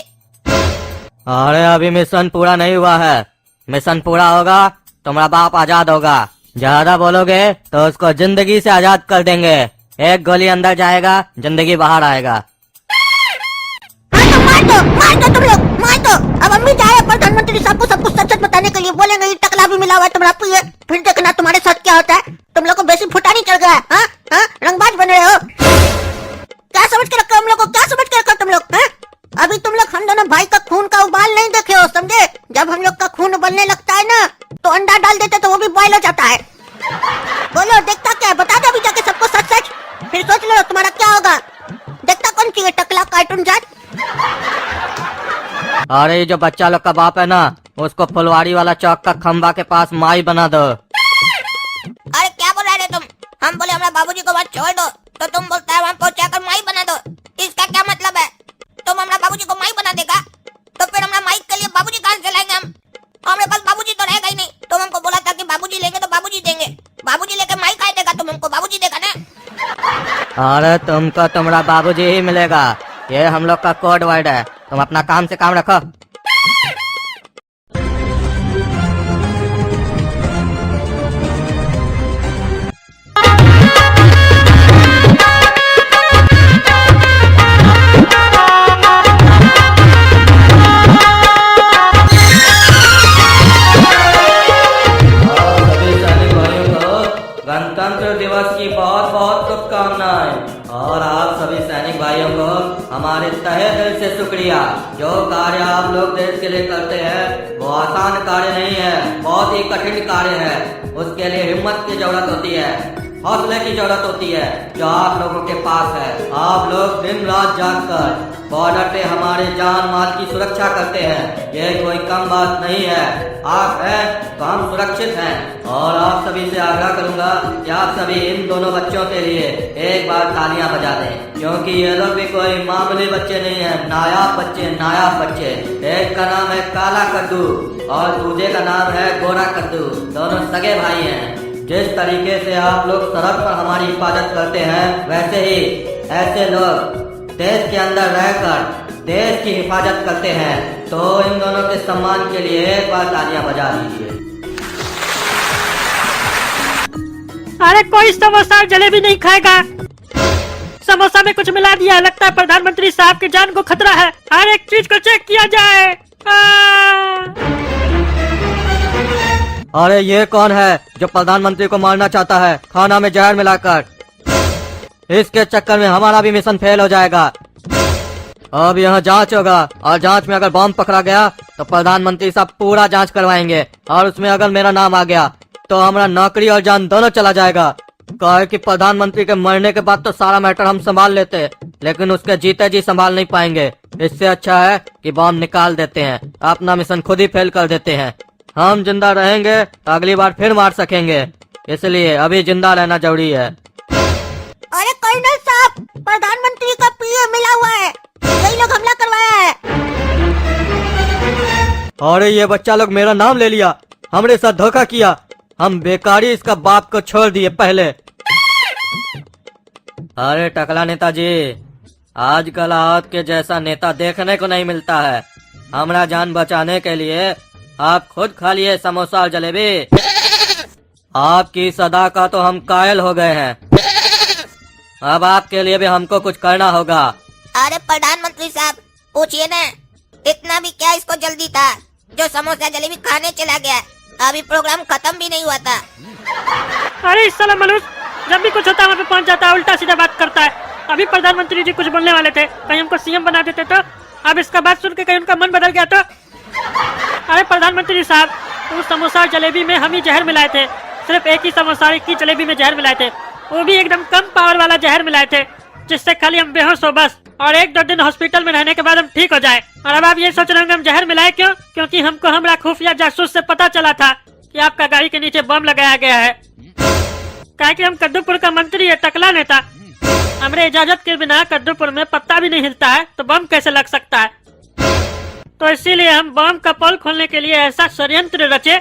अरे अभी मिशन पूरा नहीं हुआ है, मिशन पूरा होगा तुम्हारा बाप आजाद होगा। ज्यादा बोलोगे तो उसको जिंदगी से आजाद कर देंगे। एक गोली अंदर जाएगा, जिंदगी बाहर आएगा। मार दो तुम लोग, मार दो। अब हम भी जा रहे हैं प्रधानमंत्री साहब को सब कुछ सच बताने के लिए। बोलेंगे ये टकला भी मिला हुआ है तुम्हारा पीए, फिर देखना तुम्हारे साथ क्या होता है। तुम लोग को बेसी फुटानी चढ़ गया है। हाँ? हाँ? रंगबाज बन रहे हो। क्या समझ के रखो हम लोग को, क्या समझ के रखो तुम लोग? हाँ? अभी तुम लोग हम दोनों भाई का खून का उबाल नहीं देखे हो, समझे? जब हम लोग का खून उबलने लगता है ना तो अंडा डाल देते तो वो भी बॉयल हो जाता है। बोलो देखता क्या है, बता दो अभी जाके सबको सच सच, फिर सोच लो तुम्हारा क्या होगा। देखता कौन चाहिए टकला कार्टून जाट। अरे जो बच्चा लोग का बाप है ना, उसको फुलवारी वाला चौक का खंबा के पास माई बना दो। अरे क्या बोल रहे तुम? हम बोले हमारा बाबूजी को वहाँ छोड़ दो तो तुम बोलता है वहाँ पहुँचाकर माई बना दो। इसका क्या मतलब है? तुम हमारा बाबूजी को माई बना देगा तो फिर हमारा माई के लिए बाबूजी कहाँ से लाएंगे हम? हमारे पास बाबूजी तो रहेगा ही नहीं। तुम हमको बोला था कि बाबूजी लेंगे तो बाबूजी देंगे, बाबूजी लेके माई खाए देगा, तुम हमको बाबूजी देगा ना। अरे तुमको तुम्हारा बाबूजी ही मिलेगा, ये हम लोग का कोड वर्ड है। तुम अपना काम से काम रखो। गणतंत्र दिवस की बहुत बहुत शुभकामनाएं। और आप सभी सैनिक भाइयों को हमारे तहे दिल से शुक्रिया। जो कार्य आप लोग देश के लिए करते हैं वो आसान कार्य नहीं है, बहुत ही कठिन कार्य है। उसके लिए हिम्मत की जरूरत होती है, हौसले की जरूरत होती है, जो आप लोगों के पास है। आप लोग दिन रात जागकर बॉर्डर पे हमारे जान माल की सुरक्षा करते हैं, ये कोई कम बात नहीं है। आप हैं तो हम सुरक्षित हैं। और आप सभी से आग्रह करूंगा कि आप सभी इन दोनों बच्चों के लिए एक बार तालियां बजा दें, क्योंकि ये लोग भी कोई मामूली बच्चे नहीं है, नायाब बच्चे। एक का नाम है काला कद्दू और दूसरे का नाम है गोरा कद्दू, दोनों सगे भाई हैं। जिस तरीके से आप लोग सड़क पर हमारी हिफाजत करते हैं, वैसे ही ऐसे लोग देश के अंदर रहकर देश की हिफाजत करते हैं। तो इन दोनों के सम्मान के लिए एक बार तालियां बजा दीजिए। अरे कोई समोसा और जलेबी नहीं खाएगा। समोसा में कुछ मिला दिया, लगता है प्रधानमंत्री साहब की जान को खतरा है। हर एक चीज को चेक किया जाए। अरे ये कौन है जो प्रधानमंत्री को मारना चाहता है खाना में जहर मिलाकर? इसके चक्कर में हमारा भी मिशन फेल हो जाएगा। अब यहाँ जांच होगा और जांच में अगर बम पकड़ा गया तो प्रधानमंत्री साहब पूरा जांच करवाएंगे, और उसमें अगर मेरा नाम आ गया तो हमारा नौकरी और जान दोनों चला जाएगा। कहे कि प्रधानमंत्री के मरने के बाद तो सारा मैटर हम संभाल लेते, लेकिन उसके जीते जी संभाल नहीं पाएंगे। इससे अच्छा है कि बम निकाल देते हैं, अपना मिशन खुद ही फेल कर देते हैं। हम जिंदा रहेंगे तो अगली बार फिर मार सकेंगे, इसलिए अभी जिंदा रहना जरूरी है। अरे कर्नल साहब, प्रधानमंत्री का पीए मिला हुआ है, यही लोग हमला करवाया है। अरे ये बच्चा लोग मेरा नाम ले लिया, हमरे साथ धोखा किया। हम बेकारी इसका बाप को छोड़ दिए पहले। अरे टकला नेताजी, आजकल आपके जैसा नेता देखने को नहीं मिलता है। हमारा जान बचाने के लिए आप खुद खा लिए समोसा और जलेबी। आपकी सदा का तो हम कायल हो गए हैं। अब आपके लिए भी हमको कुछ करना होगा। अरे प्रधानमंत्री साहब, पूछिए ना, इतना भी क्या इसको जल्दी था जो समोसा जलेबी खाने चला गया? अभी प्रोग्राम खत्म भी नहीं हुआ था। अरे इस साला मनुष्य जब भी कुछ होता है वहाँ पे पहुँच जाता है, उल्टा सीधा बात करता है। अभी प्रधानमंत्री जी कुछ बोलने वाले थे, कहीं हमको सीएम बना देते तो। अब इसका बात सुन के कहीं उनका मन बदल गया तो। अरे प्रधानमंत्री साहब, उस समोसा और जलेबी में हम ही जहर मिलाए थे। सिर्फ एक ही समोसा और एक ही जलेबी में जहर मिलाए थे, वो भी एकदम कम पावर वाला जहर मिलाए थे, जिससे खाली हम बेहोश हो बस, और 1-2 दिन हॉस्पिटल में रहने के बाद हम ठीक हो जाए। और अब आप ये सोच रहे होंगे हम जहर मिलाए क्यों? क्योंकि हमको हमारा खुफिया जासूस से पता चला था कि आपका गाड़ी के नीचे बम लगाया गया है। क्या कि हम कद्दूपुर का मंत्री है, टकला नेता। हमारे इजाजत के बिना कद्दूपुर में पत्ता भी नहीं हिलता है, तो बम कैसे लग सकता है? तो इसीलिए हम बम का पोल खोलने के लिए ऐसा षड्यंत्र रचे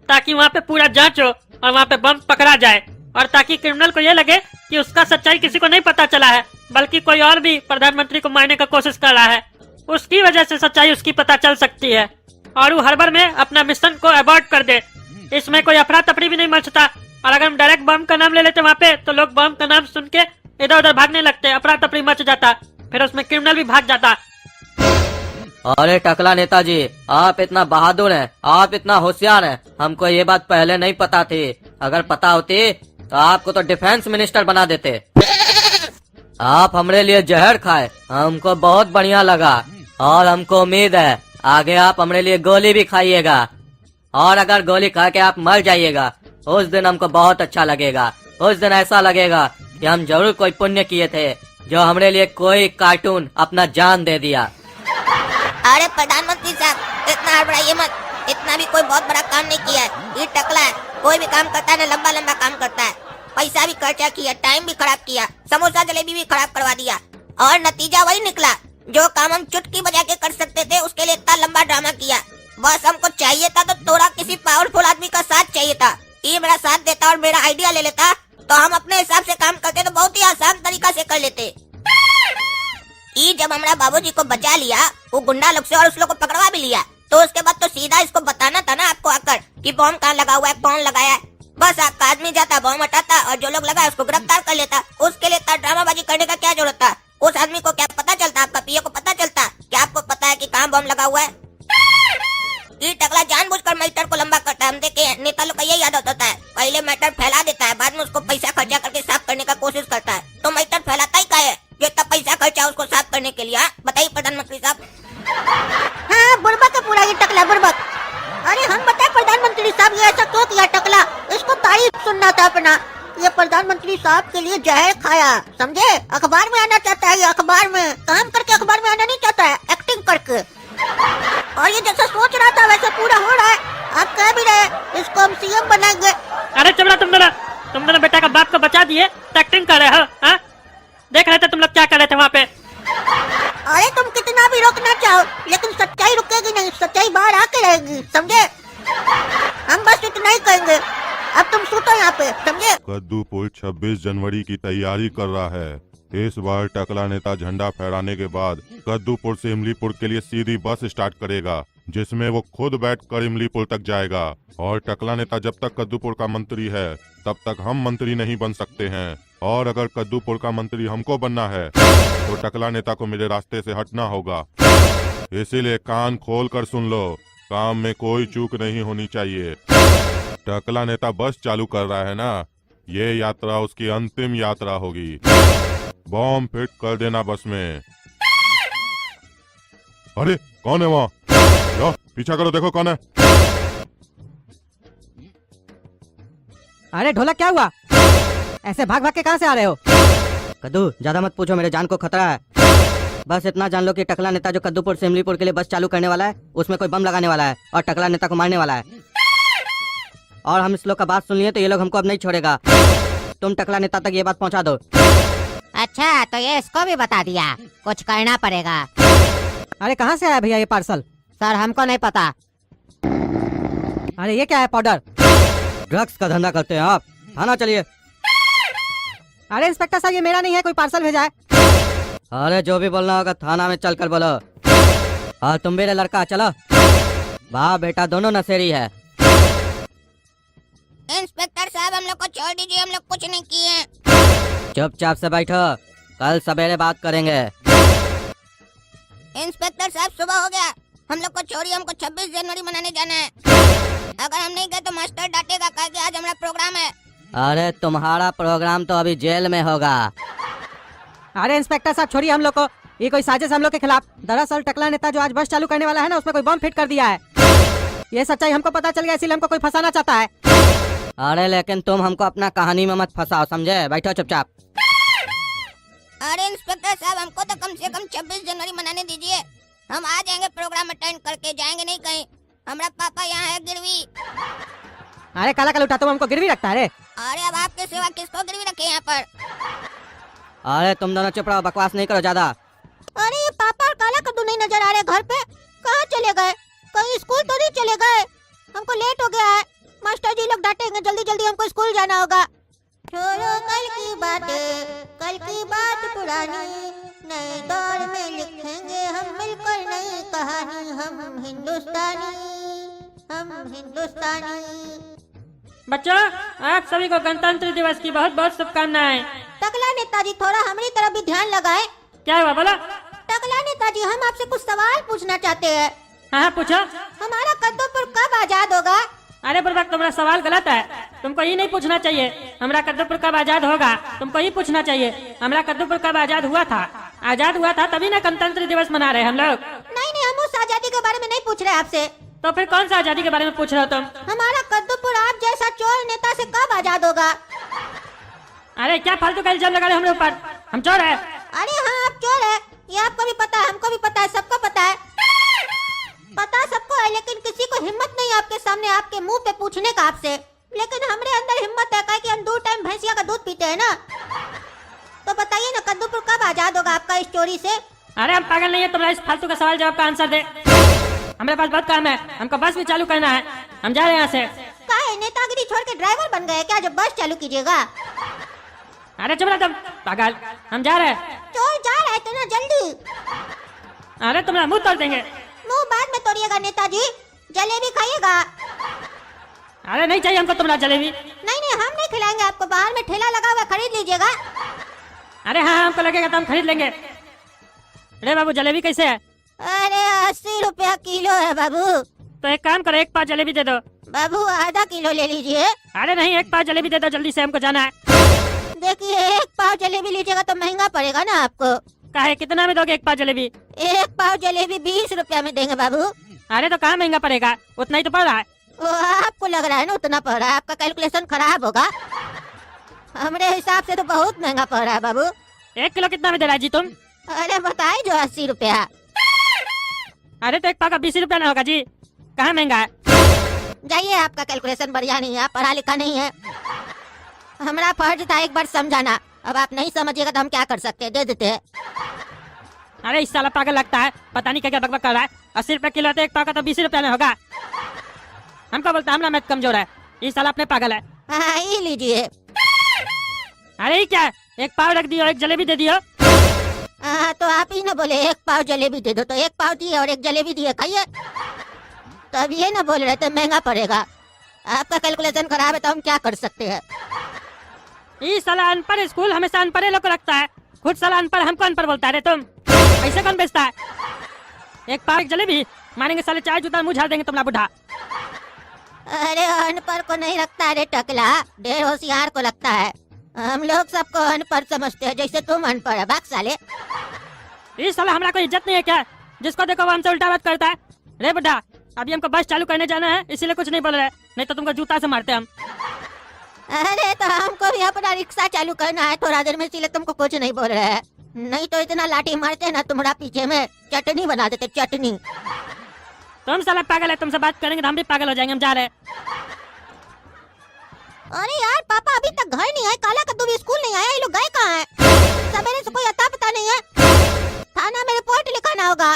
ताकि वहाँ पे पूरा जांच हो और वहाँ पे बम पकड़ा जाए, और ताकि क्रिमिनल को ये लगे कि उसका सच्चाई किसी को नहीं पता चला है, बल्कि कोई और भी प्रधानमंत्री को मारने का कोशिश कर रहा है। उसकी वजह से सच्चाई उसकी पता चल सकती है और वो हड़बड़ में अपना मिशन को अबॉर्ट कर दे। इसमें कोई अफरा तफरी भी नहीं मचता। और अगर हम डायरेक्ट बम का नाम ले लेते वहाँ पे, तो लोग बम का नाम सुन के इधर उधर भागने लगते, अफरा तफरी मच जाता, फिर उसमें क्रिमिनल भी भाग जाता। अरे टकला नेताजी, आप इतना बहादुर हैं, आप इतना होशियार हैं, हमको ये बात पहले नहीं पता थी। अगर पता होती तो आपको तो डिफेंस मिनिस्टर बना देते। आप हमारे लिए जहर खाए, हमको बहुत बढ़िया लगा, और हमको उम्मीद है आगे आप हमारे लिए गोली भी खाइएगा। और अगर गोली खा के आप मर जाइएगा, उस दिन हमको बहुत अच्छा लगेगा। उस दिन ऐसा लगेगा कि हम जरूर कोई पुण्य किए थे, जो हमारे लिए कोई कार्टून अपना जान दे दिया। अरे प्रधानमंत्री साहब, इतना हड़बड़ाइए मत, इतना भी कोई बहुत बड़ा काम नहीं किया है। ये टकला है, कोई भी काम करता है ना लंबा लंबा काम करता है। पैसा भी खर्चा किया, टाइम भी खराब किया, समोसा जलेबी भी खराब करवा दिया, और नतीजा वही निकला। जो काम हम चुटकी बजा के कर सकते थे, उसके लिए इतना लंबा ड्रामा किया। बस हमको चाहिए था तो थोड़ा किसी पावरफुल आदमी का साथ चाहिए था। ये मेरा साथ देता और मेरा आइडिया ले लेता, तो हम अपने हिसाब से काम करते तो बहुत ही आसान तरीका से कर लेते। ये जब हमारा बाबूजी को बचा लिया वो गुंडा लोग से, और उस लोग को पकड़वा भी लिया, तो उसके बाद तो सीधा इसको बताना था ना आपको आकर कि बम कहाँ लगा हुआ है, कौन लगाया है। बस आपका आदमी जाता, बम हटाता, और जो लोग लगाए उसको गिरफ्तार कर लेता। उसके लिए इतना ड्रामाबाजी करने का क्या जरूरत था? उस आदमी को क्या पता चलता, आपका पीए को पता चलता कि आपको पता है कि कहाँ बम लगा हुआ है? ये टकला जानबूझकर मैटर को लंबा करता है। हम देखे नेता लोग का यही आदत होता है, पहले मैटर फैला देता है, बाद में उसको कोशिश करता है तो मैटर फैलाता ही का है? जो इतना पैसा खर्चा है उसको साफ करने के लिए, हाँ? बताइए प्रधानमंत्री साहब। हाँ बुड़बक है पूरा ये टकला बुड़बक। अरे हम बताए प्रधानमंत्री साहब ये ऐसा क्यों किया टकला, इसको तारीफ सुनना था अपना। ये प्रधानमंत्री साहब के लिए जहर खाया, समझे? अखबार में आना चाहता है, ये अखबार में काम करके अखबार में आना नहीं चाहता है, एक्टिंग करके। और ये जैसा सोच रहा था वैसे पूरा हो रहा है। आप कह भी रहे इसको हम सीएम बनाएंगे। अरे चमड़ा तुम दोनों बेटा का बाप को बचा दिए, एक्टिंग कर रहे हो, हाँ? देख रहे थे तुम लोग क्या कर रहे थे वहाँ पे। अरे तुम कितना भी रोकना चाहो लेकिन सच्चाई रुकेगी नहीं, सच्चाई बाहर आके रहेगी, समझे? हम बस इतना ही कहेंगे। अब तुम सुतो यहाँ पे, समझे? कद्दूपुर 26 जनवरी की तैयारी कर रहा है। इस बार टकला नेता झंडा फहराने के बाद कद्दूपुर से इमलीपुर के लिए सीधी बस स्टार्ट करेगा, जिसमें वो खुद बैठकर इमलीपुर तक जाएगा। और टकला नेता जब तक कद्दूपुर का मंत्री है तब तक हम मंत्री नहीं बन सकते हैं। और अगर कद्दूपुर का मंत्री हमको बनना है तो टकला नेता को मेरे रास्ते से हटना होगा। इसीलिए कान खोल कर सुन लो, काम में कोई चूक नहीं होनी चाहिए। टकला नेता बस चालू कर रहा है ना, ये यात्रा उसकी अंतिम यात्रा होगी। बॉम्ब फिट कर देना बस में। अरे कौन है वहाँ? जाओ पीछा करो, देखो कौन है। अरे ढोलक क्या हुआ? ऐसे भाग भाग के कहाँ से आ रहे हो? कद्दू ज्यादा मत पूछो, मेरे जान को खतरा है। बस इतना जान लो कि टकला नेता जो कद्दूपुर से इमलीपुर के लिए बस चालू करने वाला है उसमें कोई बम लगाने वाला है और टकला नेता को मारने वाला है। और हम इस लोग का बात सुन लिए तो ये लोग हमको अब नहीं छोड़ेगा। तुम टकला नेता तक ये बात पहुंचा दो। अच्छा तो ये इसको भी बता दिया, कुछ करना पड़ेगा। अरे कहाँ से आया भैया ये पार्सल? सर हमको नहीं पता। अरे ये क्या है? पाउडर? ड्रग्स का धंधा करते हैं आप? थाना चलिए। अरे इंस्पेक्टर साहब ये मेरा नहीं है, कोई पार्सल भेजा है। अरे जो भी बोलना होगा थाना में चल कर बोलो। और तुम मेरे लड़का चलो। वाह बेटा दोनों नशेड़ी है। इंस्पेक्टर साहब हम लोग को छोड़ दीजिए, हम लोग कुछ नहीं किए। चुपचाप से बैठो, कल सवेरे बात करेंगे। इंस्पेक्टर साहब सुबह हो गया, हम लोग को छोड़िए, हमको 26 जनवरी मनाने जाना है। अगर हम नहीं गए तो मास्टर डांटेगा, कहा कि आज हमारा प्रोग्राम है। अरे तुम्हारा प्रोग्राम तो अभी जेल में होगा। अरे इंस्पेक्टर साहब छोड़िए हम लोग को, ये कोई साजिश हम लोग के खिलाफ। दरअसल टकला नेता जो आज बस चालू करने वाला है ना उसमें कोई बम फिट कर दिया है। ये सच्चाई हमको पता चल गया, इसीलिए हमको कोई फंसाना चाहता है। अरे लेकिन तुम हमको अपना कहानी में मत फंसाओ, समझे? बैठो चुपचाप। अरे इंस्पेक्टर साहब हमको तो कम से कम 26 जनवरी मनाने दीजिए। हम आ जाएंगे, प्रोग्राम अटेंड करके जाएंगे नहीं कहीं। हमारा पापा यहाँ है गिरवी। अरे काला कल उठा, तुम हमको गिरवी रखता है रे? अरे अब आपके सिवा किसको गिरवी रखे यहाँ पर? अरे तुम दोनों चुप रहो, बकवास नहीं करो ज्यादा। अरे ये पापा और काला कद्दू नहीं नजर आ रहे घर पे, कहाँ चले गए? कहीं स्कूल तो नहीं चले गए? हमको लेट हो गया है, मास्टर जी लोग डांटेंगे, जल्दी जल्दी हमको स्कूल जाना होगा। छोड़ो कल की बातें, कल की बात पुरानी, नए दौर में लिखेंगे हम मिलकर नई कहानी। हम हिंदुस्तानी, हम हिंदुस्तानी। बच्चों आप सभी को गणतंत्र दिवस की बहुत बहुत शुभकामनाएं। टकला नेताजी थोड़ा हमारी तरफ भी ध्यान लगाए। क्या हुआ बोलो? टकला नेताजी हम आपसे कुछ सवाल पूछना चाहते हैं। हाँ पूछो। हमारा कद्दूपुर कब आजाद होगा? अरे बुर्बक तुम्हारा सवाल गलत है, तुमको ये नहीं पूछना चाहिए हमारा कद्दूपुर कब आजाद होगा, तुमको ये पूछना चाहिए हमारा कद्दूपुर कब आजाद हुआ था। आजाद हुआ था तभी ना गणतंत्र दिवस मना रहे हम लोग। नहीं नहीं, हम उस आजादी के बारे में नहीं पूछ रहे आपसे। तो फिर कौन सा आजादी के बारे में पूछ रहे हो तुम? हमारा कद्दूपुर आप जैसा चोर नेता से कब आजाद होगा? अरे क्या फालतू का इल्जाम लगा रहे हम लोग पर? हम चोर है? अरे हाँ आप चोर है, ये आपको भी पता है, हमको भी पता है, सबको पता है। पता सबको है, लेकिन किसी को हिम्मत नहीं आपके सामने आपके मुंह पे पूछने का आपसे। लेकिन हमारे अंदर हिम्मत है, काहे कि हम 2 टाइम भैंसिया का दूध पीते हैं ना। तो बताइए ना कद्दूपुर कब आजाद होगा आपका इस चोरी से? अरे हम पागल नहीं है, तुम्हारा इस फालतू का सवाल जवाब का आंसर दे। हमारे पास बहुत काम है, हमको बस भी चालू करना है, हम जा रहे हैं यहाँ से। काहे नेतागिरी छोड़ के ड्राइवर बन गए क्या, जब बस चालू कीजिएगा? अरे चुप रहो तुम पागल, हम जा रहे हैं। चोर जा रहे तो ना जल्दी। अरे तुम्हारा मुंह तोड़ देंगे। मुंह बाद में तोड़िएगा नेताजी, जलेबी खाइएगा। अरे नहीं चाहिए हमको तुम्हारा जलेबी। नहीं नहीं, हम नहीं खिलाएंगे आपको, बाहर में ठेला लगा हुआ, खरीद लीजिएगा। अरे हाँ हमको लगेगा तो हम खरीद लेंगे। अरे बाबू जलेबी कैसे है? अरे 80 रुपया किलो है बाबू। तो एक काम करो, एक पाव जलेबी दे दो। बाबू आधा किलो ले लीजिए। अरे नहीं, एक पाव जलेबी दे दो जल्दी से, हमको जाना है। देखिए, एक पाव जलेबी लीजिएगा तो महंगा पड़ेगा ना आपको। काहे कितना में दोगे एक पाव जलेबी? एक पाव जलेबी 20 रुपया में देंगे बाबू। अरे तो कहाँ महंगा पड़ेगा, उतना ही तो पड़ रहा है। वो आपको लग रहा है ना उतना पड़ रहा है, आपका कैलकुलेशन खराब होगा। हमारे हिसाब से तो बहुत महंगा पड़ रहा है बाबू। 1 किलो कितना में दे रहा है जी तुम? अरे बताए जो 80 रुपया। अरे तो एक पाव का 20 रुपया ना होगा जी, कहाँ महंगा है? जाइए, आपका कैलकुलेशन बढ़िया नहीं है, आप पढ़ा लिखा नहीं है। हमारा फर्ज था एक बार समझाना, अब आप नहीं समझिएगा तो हम क्या कर सकते हैं, दे देते हैं। अरे इस साला पागल लगता है, पता नहीं क्या क्या बकबक कर रहा है। 80 रुपए किलो तो एक पाव का तो 20 रुपया ना होगा। हमको बोलता है हमारा मैथ कमजोर है, इस साला अपने पागल है। हाँ, ये लीजिए। अरे ये क्या है? एक पाव रख दियो, एक जलेबी दे दियो। हाँ, तो आप ही ना बोले एक पाव जलेबी दे दो, तो एक पाव दिए और एक जलेबी दिए, खाइए। तो अब ये ना बोल रहे थे महंगा पड़ेगा। आपका कैलकुलेशन खराब है तो हम क्या कर सकते हैं। ये साला अनपढ़ स्कूल हमेशा अनपढ़ लोग को रखता है, खुद साला अनपढ़ हमको अनपढ़ बोलता है। रे तुम ऐसे कौन बेचता है? एक पाव एक जलेबी मारेंगे साले, चाय जूता मुँह झाड़ देंगे तुम्हारा बुढ़ा। अरे अनपढ़ को नहीं रखता है रे टकला, ढेर होशियार को लगता है। हम लोग सबको अनपढ़ समझते हैं, जैसे तुम अनपढ़ है। बाक साले, ये साला हमारा कोई इज्जत नहीं है क्या? जिसको देखो वो हमसे उल्टा बात करता है। रे बुढ़ा, अभी हमको बस चालू करने जाना है, इसीलिए कुछ नहीं बोल रहे, नहीं तो तुमको जूता से मारते हम। अरे तो हमको भी अपना रिक्शा चालू करना है थोड़ा देर में, इसीलिए तुमको कुछ नहीं बोल रहे हैं। नहीं तो इतना लाठी मारते ना तुम्हारा पीछे में चटनी बना देते, चटनी। तुम साला पागल है, तुमसे बात करेंगे तो हम भी पागल हो जाएंगे। हम जा रहे हैं। अरे यार, पापा अभी तक घर नहीं आए, काला कद्दू भी स्कूल नहीं आया, ये लोग गए कहाँ हैं? सवेरे से कोई अता पता नहीं है। थाना में रिपोर्ट लिखाना होगा।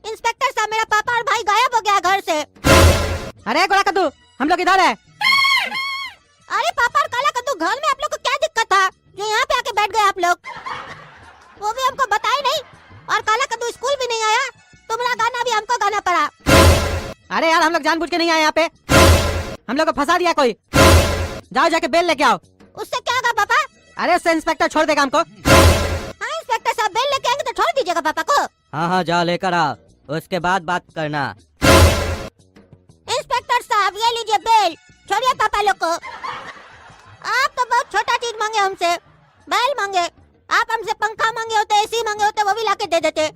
इंस्पेक्टर साहब, मेरा पापा और भाई गायब हो गया घर से। अरे गोला कद्दू, हम लोग इधर है। अरे पापा और काला कद्दू, घर में आप लोग को क्या दिक्कत था जो यहाँ पे आके बैठ गए आप लोग? वो भी हमको बताए नहीं। और काला कद्दू स्कूल भी नहीं आया, तुम्हारा गाना भी हमको गाना पड़ा। अरे यार, हम लोग जानबूझ के नहीं आए यहाँ पे, हम लोग को फंसा दिया कोई। जाओ जाके बेल लेके आओ। उससे क्या होगा पापा? अरे उससे इंस्पेक्टर छोड़ देगा हमको। हाँ, इंस्पेक्टर साहब बेल लेके आएंगे तो छोड़ दीजिएगा पापा को। हाँ हाँ, जाओ लेकर आओ, उसके बाद बात करना। इंस्पेक्टर साहब, ये लीजिए बेल, छोड़िए पापा लोग को। आप तो बहुत छोटा चीज मांगे हमसे, बेल मांगे। आप हमसे पंखा मांगे होते, एसी मांगे होते, वो भी लाके दे देते।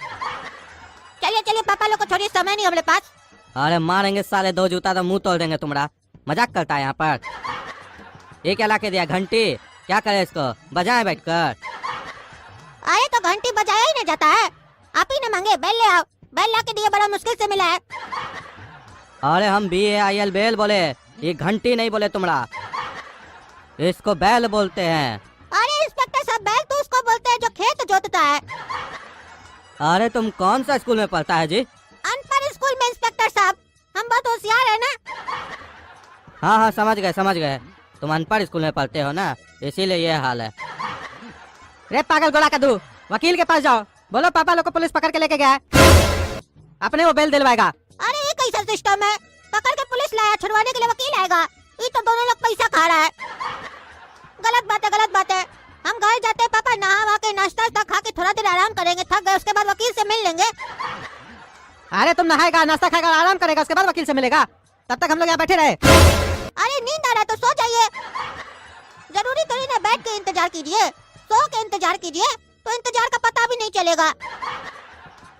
चलिए चलिए पापा लोग को छोड़िए, समय नहीं हमारे पास। अरे मारेंगे साले, 2 जूता तो मुंह तोड़ देंगे तुम्हारा। मजाक करता है यहाँ पर। ये क्या लाके दिया? घंटी? क्या करे इसको, बजाए बैठकर? अरे तो घंटी बजाया ही नहीं जाता है, आप ही ने मांगे। बेल ले आओ, बेल लाके दिए, बड़ा मुश्किल से मिला है। अरे हम BAIL बेल बोले, ये घंटी नहीं बोले तुम्हारा, इसको बैल बोलते हैं। अरे इंस्पेक्टर साहब, बैल तो उसको बोलते हैं जो खेत जोतता है। अरे तुम कौन सा स्कूल में पढ़ता है जी? अनपढ़ स्कूल में इंस्पेक्टर साहब, हम बहुत होशियार है ना। हाँ हाँ, समझ गए। तुम अनपढ़ स्कूल में पढ़ते हो ना, इसीलिए ये हाल है। रे पागल गोला कद्दू, वकील के पास जाओ, बोलो पापा लोग को पुलिस पकड़ के लेके गया है, अपने वो बेल दिलवाएगा। अरे ये कैसा सिस्टम है? पकड़ के पुलिस लाया, छुड़वाने के लिए वकील आएगा? ये तो दोनों लोग पैसा खा रहा है। गलत बात है। हम घर जाते हैं पापा, नहा के नाश्ता खा के थोड़ा देर आराम करेंगे, थक गए, उसके बाद वकील से मिल लेंगे। अरे तुम नहाएगा, नाश्ता खाएगा, आराम करेगा, उसके बाद वकील से मिलेगा, तब तक हम लोग यहाँ बैठे रहे। अरे नींद आ रहा है तो सो जाइए, जरूरी थोड़ी ना बैठ के इंतजार कीजिए, सो के इंतजार कीजिए, तो इंतजार का पता भी नहीं चलेगा।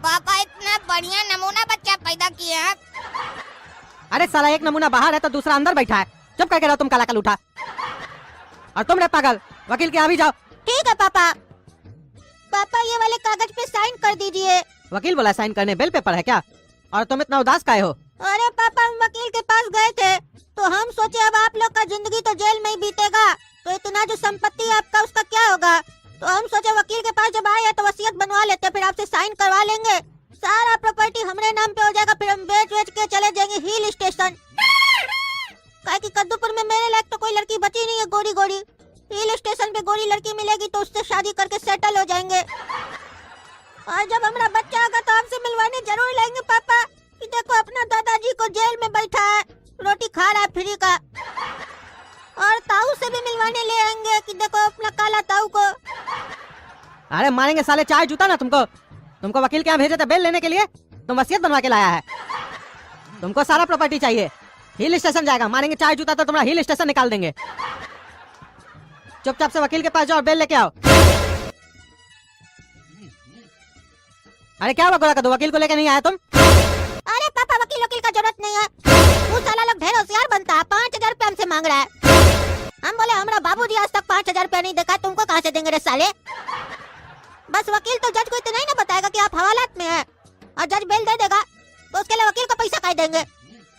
पापा इतना बढ़िया नमूना बच्चा पैदा किए हैं। अरे साला, एक नमूना बाहर है तो दूसरा अंदर बैठा है। चुप करके रहो तुम काला कलूठा। और तुम रे पागल, वकील के यहाँ भी जाओ। ठीक है पापा। पापा ये वाले कागज पे साइन कर दीजिए। वकील बोला साइन करने, बेल पेपर है क्या? और तुम इतना उदास काहे हो? अरे पापा, हम वकील के पास गए थे तो हम सोचे अब आप लोग का जिंदगी तो जेल में ही बीतेगा, तो इतना जो संपत्ति है आपका उसका क्या होगा? तो हम सोचे वकील के पास जब आए हैं तो वसीयत बनवा लेते, फिर आपसे साइन करवा लेंगे, सारा प्रॉपर्टी हमारे नाम पे हो जाएगा, फिर हम बेच के चले जाएंगे हिल स्टेशन। काहे कि कद्दूपुर में मेरे लायक तो कोई लड़की बची नहीं है गोरी। हिल स्टेशन पे गोरी लड़की मिलेगी तो उससे शादी करके सेटल हो जाएंगे। और जब हमारा बच्चा आएगा तो आपसे मिलवाने जरूर लाएंगे पापा, कि देखो अपना दादाजी को जेल में बैठा है, रोटी खा रहा है फ्री का। और ताऊ से भी मिलवाने ले आएंगे कि देखो अपना काला ताऊ को। अरे मारेंगे साले, चाय जूता ना तुमको वकील के यहाँ भेजे थे बेल लेने के लिए, तुम वसीयत बनवा के लाया है। तुमको सारा प्रॉपर्टी चाहिए, हिल स्टेशन जाएगा, मारेंगे चाय जूता तो तुम्हारा हिल स्टेशन निकाल देंगे। चुपचाप से वकील के पास जाओ और बेल लेके आओ। अरे क्या हुआ गोरा कद्दू, वकील को लेके नहीं आया तुम? अरे पापा वकील का जरूरत नहीं है। वो साला लोग ढेर होशियार बनता है, 5,000 रुपया हमसे मांग रहा है। हम बोले हमारा बाबूजी आज तक 5,000 रुपया नहीं देखा, तुमको कहाँ से देंगे रे साले। बस वकील तो जज को इतना ही ना बताएगा कि आप हवालात में हैं और जज बेल दे देगा, तो उसके लिए वकील को पैसा काहे देंगे।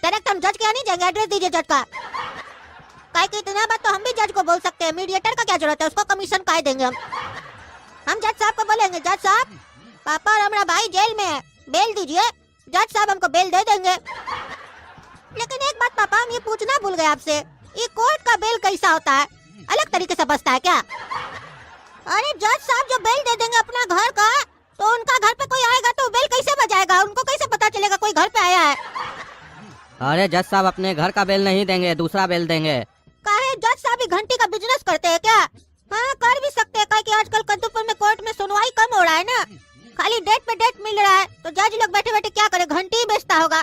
डायरेक्ट हम जज के यहाँ नहीं जाएंगे, एड्रेस दीजिए जज का। काहे कि इतना बात तो हम भी जज को बोल सकते हैं, मीडिएटर का क्या जरूरत है, उसको कमीशन काहे देंगे हम जज साहब को बोलेंगे जज साहब पापा और हमारा भाई जेल में है, बेल दीजिए। जज साहब हमको बेल दे देंगे। लेकिन एक बात पापा, हम ये पूछना भूल गए आपसे, ये कोर्ट का बेल कैसा होता है, अलग तरीके से बचता है क्या? अरे जज साहब जो बेल दे देंगे अपना घर का, तो उनका घर पे कोई आएगा तो बेल कैसे बजाएगा, उनको कैसे पता चलेगा कोई घर पे आया है? अरे जज साहब अपने घर का बेल नहीं देंगे, दूसरा बेल देंगे। काहे जज साहब घंटी का बिजनेस करते हैं क्या? हाँ कर भी सकते हैं, काहे कि आजकल कद्दूपुर में कोर्ट में सुनवाई कम हो रहा है ना, खाली डेट पे डेट मिल रहा है, तो जज लोग बैठे बैठे क्या करे, घंटी ही बेचता होगा।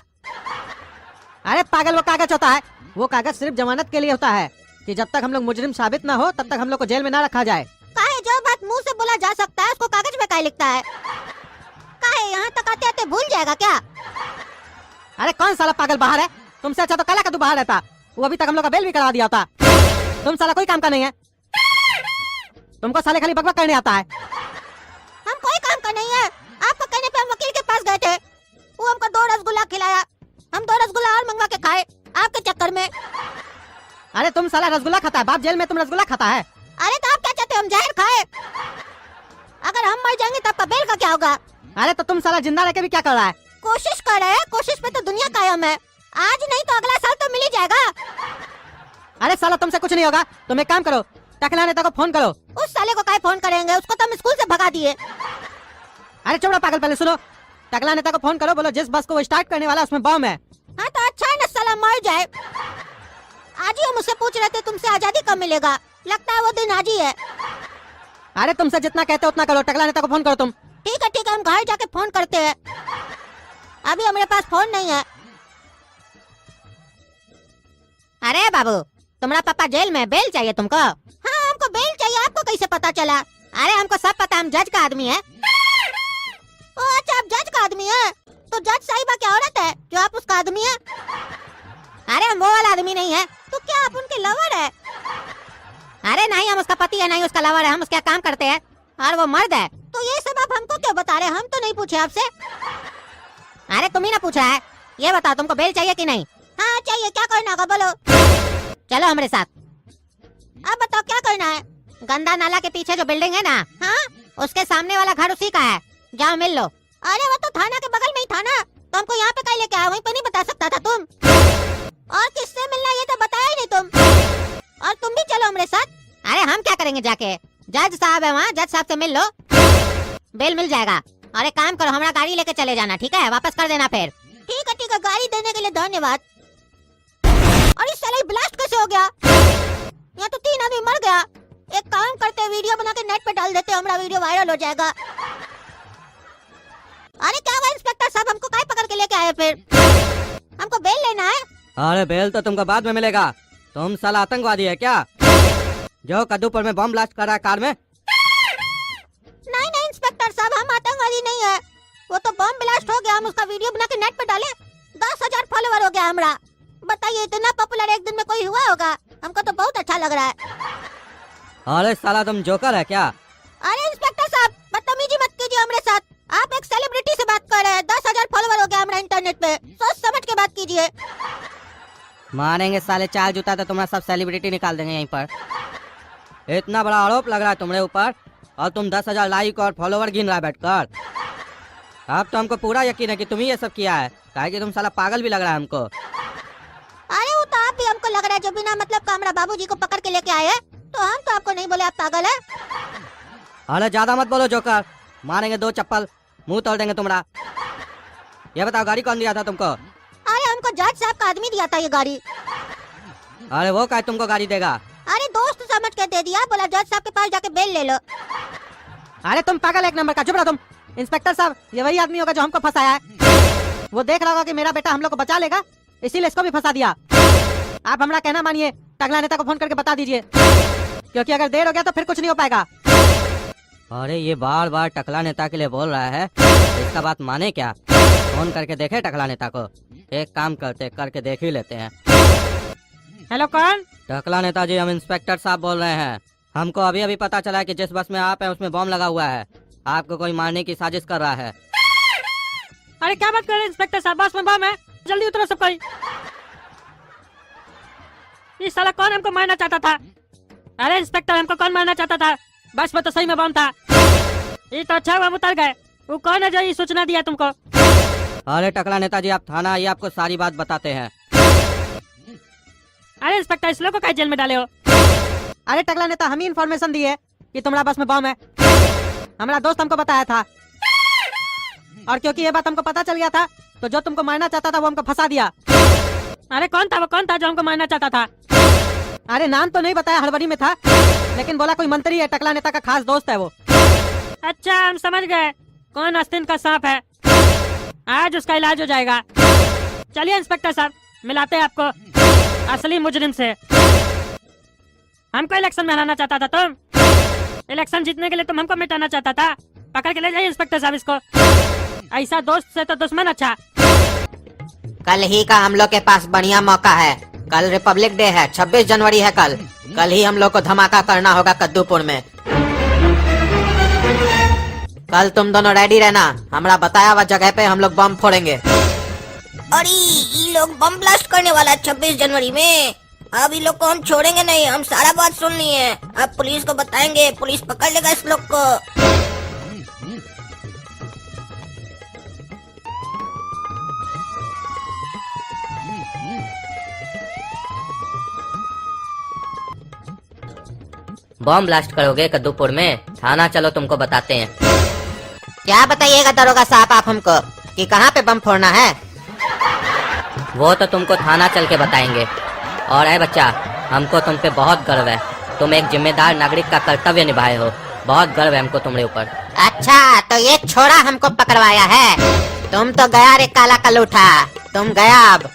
अरे पागल, वो कागज होता है, वो कागज सिर्फ जमानत के लिए होता है कि जब तक हम लोग मुजरिम साबित ना हो तब तक हम लोग को जेल में ना रखा जाए। काहे जो बात मुंह से बोला जा सकता है उसको कागज में काहे लिखता है? काहे यहाँ तक आते आते भूल जाएगा क्या? अरे कौन साला पागल बाहर है? तुमसे अच्छा तो काला कद्दू बाहर रहता, वो अभी तक हम लोग का बेल भी करा दिया होता। तुम साला कोई काम का नहीं है, तुमको साले खाली बकबक करने आता है। हम कोई काम का नहीं है, आपको कहने पे हम वकील के पास गए थे, वो हमको 2 रसगुल्ला खिलाया, हम 2 रसगुल्ला और मंगवा के खाए आपके चक्कर में। अरे तुम साला रसगुल्ला खाता है, बाप जेल में तुम रसगुल्ला खाता है। अरे तो आप क्या चाहते हो हम जहर खाए? अगर हम मर जाएंगे तब का बेल का क्या होगा? अरे तो तुम साला जिंदा रह के भी क्या कर रहा है? कोशिश कर रहे हैं, कोशिश पे तो दुनिया कायम है, आज नहीं तो अगला साल तो मिल ही जाएगा। अरे साला तुमसे कुछ नहीं होगा, तुम एक काम करो, टकला नेता को फोन करो। उस साले को काहे फोन करेंगे, उसको तो हम स्कूल से भगा दिए। अरे चौड़ा पागल, पहले सुनो, टकला नेता को फोन करो, बोलो जिस बस को वो स्टार्ट करने वाला उसमें बम है। हाँ तो अच्छा है ना, साला मर जाए। आज ही हम उससे पूछ रहे थे तुमसे आजादी कब मिलेगा, लगता है वो दिन आज ही है। अरे तुमसे जितना कहते हो उतना करो, टकला नेता को फोन करो तुम। ठीक है हम घर जाके फोन करते हैं, अभी हमारे पास फोन नहीं है। अरे बाबू, तुम्हारा पापा जेल में, बेल चाहिए तुमको? हाँ हमको बेल चाहिए, आपको कैसे पता चला? अरे हमको सब पता, हम जज का आदमी है। ओ अच्छा, आप जज का आदमी है, तो जज साहिबा क्या औरत है जो आप उसका आदमी है? अरे हम वो वाला आदमी नहीं है। तो क्या आप उनके लवर है? अरे नहीं, हम उसका पति है, नहीं उसका लवर है, हम उसका काम करते हैं और वो मर्द है। तो ये सब आप हमको क्यों बता रहे हैं, हम तो नहीं पूछे आपसे। अरे तुम ही ना पूछा है, ये बताओ तुमको बेल चाहिए कि नहीं? हाँ चाहिए, क्या करना होगा बोलो। चलो हमारे साथ। अब बताओ क्या करना है? गंदा नाला के पीछे जो बिल्डिंग है ना, हाँ उसके सामने वाला घर उसी का है, जाओ मिल लो। अरे वो तो थाना के बगल में ही था ना, तो हमको यहाँ पे कहीं लेके आया, वहीं पे नहीं बता सकता था तुम? और किससे मिलना ये तो बताया ही नहीं तुम। और तुम भी चलो हमारे साथ। अरे हम क्या करेंगे जाके, जज साहब है वहाँ, जज साहब से मिल लो, बेल मिल जाएगा। और एक काम करो, हमारा गाड़ी लेके चले जाना, ठीक है? वापस कर देना फिर। ठीक है, गाड़ी देने के लिए धन्यवाद। और इस साले ब्लास्ट कैसे हो गया? यहाँ तो 3 आदमी मर गया। एक काम करते हैं, वीडियो बना के नेट पे डाल देते हैं, हमारा वीडियो वायरल हो जाएगा। अरे क्या हुआ इंस्पेक्टर साहब, हमको काहे पकड़ के लेके आए फिर? हमको बेल लेना है। अरे बेल तो तुमको बाद में मिलेगा, तुम साला आतंकवादी है क्या जो कद्दूपुर में बम ब्लास्ट कर रहा है कार में? नहीं इंस्पेक्टर साहब, हम आतंकवादी नहीं है, वो तो बम ब्लास्ट हो गया, हम उसका वीडियो बना के नेट पे डाले, 10,000 फॉलोवर हो गया हमारा। बताइए इतना पॉपुलर एक दिन में कोई हुआ होगा, हमको तो बहुत अच्छा लग रहा है। अरे साला तुम जोकर है क्या? अरे इंस्पेक्टर साहब बदतमीजी मत कीजिए हमारे साथ, आप एक सेलिब्रिटी से बात कर रहे हैं, 10,000 फॉलोवर हो गया हमारा इंटरनेट पे, सोच समझ के बात कीजिए। मारेंगे साले 4 जूता तो तुम्हारा सब सेलिब्रिटी निकाल देंगे यहीं पर। इतना बड़ा आरोप लग रहा है तुम्हारे ऊपर और तुम 10,000 लाइक और फॉलोवर गिन रहा है बैठकर। अब तो हमको पूरा यकीन है कि तुम ही ये सब किया है, काहे कि तुम साला पागल भी लग रहा है हमको। अरे वो तो आप भी हमको लग रहा है, जो बिना मतलब का हमारा बाबूजी को पकड़ के लेके आए, तो हम तो आपको नहीं बोले आप पागल है। अरे ज्यादा मत बोलो जोकर, मारेंगे 2 चप्पल, मुंह तोड़ देंगे तुम्हारा। ये बताओ गाड़ी कौन दिया था तुमको? अरे हमको जज साहब का आदमी दिया था ये गाड़ी। अरे वो क्या तुमको गाड़ी देगा? अरे दोस्त समझ के दे दिया, बोला जज साहब के पास जाके बेल ले लो। अरे तुम पागल एक नंबर का, चुप रहो तुम। इंस्पेक्टर साहब, ये वही आदमी होगा जो हमको फंसाया है। वो देख रहा होगा कि मेरा बेटा हम लोग को बचा लेगा, इसीलिए इसको भी फंसा दिया। आप हमारा कहना मानिए, टकला नेता को फोन करके बता दीजिए क्योंकि अगर देर हो गया तो फिर कुछ नहीं हो पाएगा। अरे ये बार बार टकला नेता के लिए बोल रहा है, इसका बात माने क्या? फोन करके देखे टकला नेता को। एक काम करके देख ही लेते हैं। हेलो कौन? टकला नेताजी, हम इंस्पेक्टर साहब बोल रहे हैं। हमको अभी अभी पता चला है कि जिस बस में आप हैं उसमें बम लगा हुआ है। आपको कोई मारने की साजिश कर रहा है। अरे क्या बात कर रहे हैं इंस्पेक्टर साहब, बस में बम है, जल्दी उतरो सब कोई। ये साला कौन हमको मारना चाहता था? अरे इंस्पेक्टर, हमको कौन मारना चाहता था? बस में तो सही में बम था। ये तो अच्छा हुआ हम उतर गए। वो कौन है जो ये सूचना दिया तुमको? अरे टकला नेताजी, आप थाना आइए, आपको सारी बात बताते हैं। अरे इंस्पेक्टर, इस लोग को क्या जेल में डाले हो? अरे टकला नेता, हम ही इन्फॉर्मेशन दिए कि तुम्हारा बस में बम है। हमारा दोस्त हमको बताया था, और क्योंकि ये बात हमको पता चल गया था तो जो तुमको मारना चाहता था वो हमको फंसा दिया। अरे कौन था वो? कौन था जो हमको मारना चाहता था? अरे नाम तो नहीं बताया, हड़बड़ी में था, लेकिन बोला कोई मंत्री है, टकला नेता का खास दोस्त है वो। अच्छा, हम समझ गए कौन आस्तीन का सांप है। आज उसका इलाज हो जाएगा। चलिए इंस्पेक्टर साहब, मिलाते हैं आपको असली मुजरिम से। हमको इलेक्शन में हराना चाहता था तुम। इलेक्शन जीतने के लिए तुम हमको मिटाना चाहता था। पकड़ के ले जाइए इंस्पेक्टर साहब इसको। ऐसा दोस्त से तो दुश्मन अच्छा। कल ही का हम लोग के पास बढ़िया मौका है। कल रिपब्लिक डे है, 26 जनवरी है कल। कल ही हम लोग को धमाका करना होगा कद्दूपुर में। कल तुम दोनों रेडी रहना, हमारा बताया हुआ जगह पे हम लोग बम फोड़ेंगे। अरे ये लोग बम ब्लास्ट करने वाला 26 जनवरी में। अब ये लोग को हम छोड़ेंगे नहीं, हम सारा बात सुन ली है। अब पुलिस को बताएंगे, पुलिस पकड़ लेगा इस लोग को। बम ब्लास्ट करोगे कद्दूपुर में? थाना चलो, तुमको बताते हैं। क्या बताइएगा दरोगा साहब आप हमको कि कहाँ पे बम फोड़ना है? वो तो तुमको थाना चल के बताएंगे। और ऐ बच्चा, हमको तुम पे बहुत गर्व है। तुम एक जिम्मेदार नागरिक का कर्तव्य निभाए हो। बहुत गर्व है हमको तुम्हारे ऊपर। अच्छा, तो ये छोरा हमको पकड़वाया है? तुम तो गया रे काला कलूठा, तुम गया। अब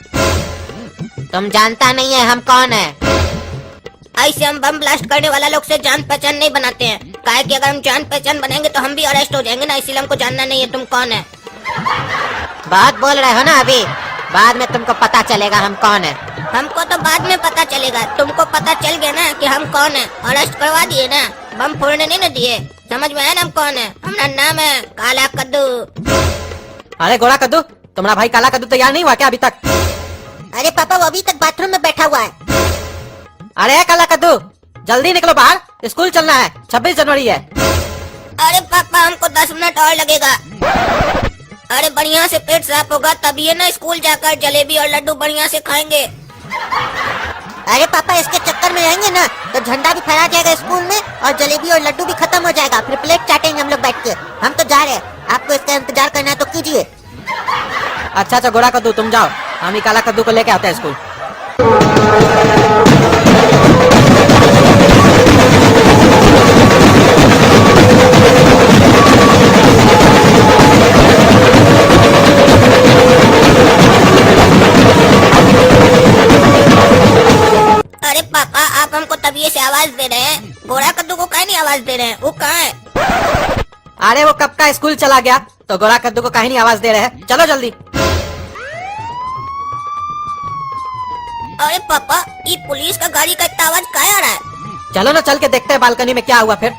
तुम जानता नहीं है हम कौन है। ऐसे हम बम ब्लास्ट करने वाला लोग से जान पहचान नहीं बनाते हैं। काहे कि अगर हम जान पहचान बनेंगे तो हम भी अरेस्ट हो जाएंगे ना, इसीलिए हमको जानना नहीं है तुम कौन है। बहुत बोल रहे हो ना, अभी बाद में तुमको पता चलेगा हम कौन है। हमको तो बाद में पता चलेगा, तुमको पता चल गया ना कि हम कौन है। अरेस्ट करवा दिए ना, बम फोड़ने नहीं ना दिए। समझ में आया ना हम कौन है? हमारा नाम है काला कद्दू। अरे गोरा कद्दू, तुम्हारा भाई काला कद्दू तैयार नहीं हुआ क्या अभी तक? अरे पापा, वो अभी तक बाथरूम में बैठा हुआ है। अरे काला कद्दू, जल्दी निकलो बाहर, स्कूल चलना है, 26 जनवरी है। अरे पापा, हमको 10 मिनट और लगेगा। अरे बढ़िया से पेट साफ होगा तभी है ना स्कूल जाकर जलेबी और लड्डू बढ़िया से खाएंगे। अरे पापा, इसके चक्कर में आएंगे ना तो झंडा भी फहरा जाएगा स्कूल में और जलेबी और लड्डू भी खत्म हो जाएगा। फिर प्लेट चाटेंगे हम लोग बैठ के। हम तो जा रहे हैं, आपको इसका इंतजार करना है तो कीजिए। अच्छा अच्छा गोरा कद्दू, तुम जाओ, हम ही काला कद्दू को लेके आते हैं स्कूल। अरे पापा, आप हमको तभी से आवाज दे रहे हैं, गोरा कद्दू को काहे नहीं आवाज दे रहे हैं? वो कहाँ है? अरे वो कब का स्कूल चला गया तो गोरा कद्दू को काहे नहीं आवाज दे रहे हैं? चलो जल्दी। अरे पापा, ये पुलिस का गाड़ी का इतना आवाज काहे आ रहा है? चलो ना, चल के देखते हैं बालकनी में क्या हुआ फिर।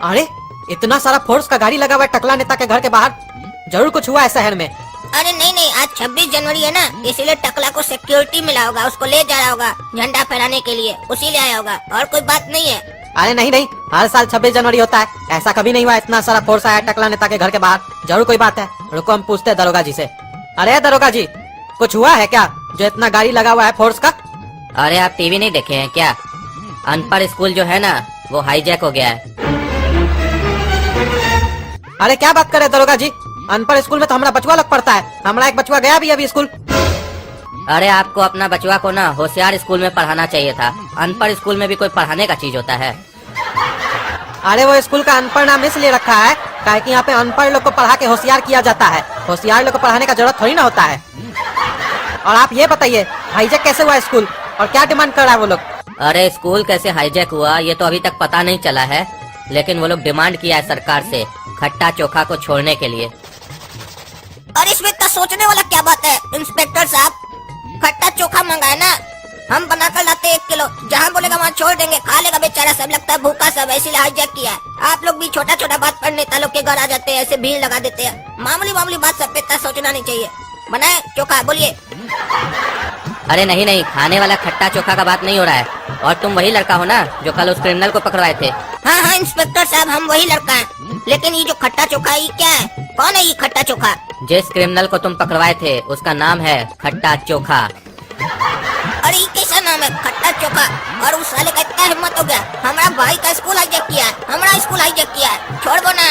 अरे इतना सारा फोर्स का गाड़ी लगा हुआ है टकला नेता के घर के बाहर। जरूर कुछ हुआ है शहर में। अरे नहीं नहीं, आज 26 जनवरी है ना, इसीलिए टकला को सिक्योरिटी मिला होगा, उसको ले जा रहा होगा झंडा फहराने के लिए, उसी ले आया होगा, और कोई बात नहीं है। अरे नहीं नहीं, हर साल 26 जनवरी होता है, ऐसा कभी नहीं हुआ इतना सारा फोर्स आया टकला नेता के घर के बाहर। जरूर कोई बात है, रुको हम पूछते हैं दरोगा जी से। अरे दरोगा जी, कुछ हुआ है क्या जो इतना गाड़ी लगा हुआ है फोर्स का? अरे आप टीवी नहीं देखे हैं क्या? अनपढ़ स्कूल जो है ना, वो हाईजैक हो गया है। अरे क्या बात करे दरोगा जी, अनपढ़ स्कूल में तो हमारा बचवा लोग पढ़ता है। हमारा एक बचवा गया भी अभी स्कूल। अरे आपको अपना बचवा को ना होशियार स्कूल में पढ़ाना चाहिए था। अनपढ़ स्कूल में भी कोई पढ़ाने का चीज होता है? अरे वो स्कूल का अनपढ़ नाम इसलिए रखा है काहे कि यहाँ पे अनपढ़ लोग को पढ़ा के होशियार किया जाता है। होशियार लोग को पढ़ाने का जरूरत थोड़ी ना होता है। और आप ये बताइए हाईजैक कैसे हुआ स्कूल और क्या डिमांड कर रहा है वो लोग? अरे स्कूल कैसे हाईजैक हुआ ये तो अभी तक पता नहीं चला है, लेकिन वो लोग डिमांड किया है सरकार से खट्टा चोखा को छोड़ने के लिए। और इसमें इतना सोचने वाला क्या बात है इंस्पेक्टर साहब? खट्टा चोखा मंगाए ना, हम बनाकर लाते 1 किलो, जहाँ बोलेगा वहाँ छोड़ देंगे, खा लेगा बेचारा, सब लगता है भूखा सब, इसीलिए हाईजैक किया है। आप लोग भी छोटा छोटा बात पर नेता लोग के घर आ जाते हैं, ऐसे भीड़ लगा देते हैं। मामूली मामूली बात सब पे इतना सोचना नहीं चाहिए। बनाए चोखा, बोलिए। अरे नहीं नहीं, खाने वाला खट्टा चोखा का बात नहीं हो रहा है। और तुम वही लड़का हो ना जो कल उस क्रिमिनल को पकड़वाए थे? हाँ हाँ इंस्पेक्टर साहब, हम वही लड़का हैं। लेकिन ये जो खट्टा चोखा ये क्या है? कौन है ये खट्टा चोखा? जिस क्रिमिनल को तुम पकड़वाए थे उसका नाम है खट्टा चोखा। अरे ये कैसा नाम है खट्टा चोखा? और उस साले का इतना हिम्मत हो गया, हमारा भाई का स्कूल हाईजैक किया है, हमारा स्कूल हाईजैक किया है, छोड़ दो ना।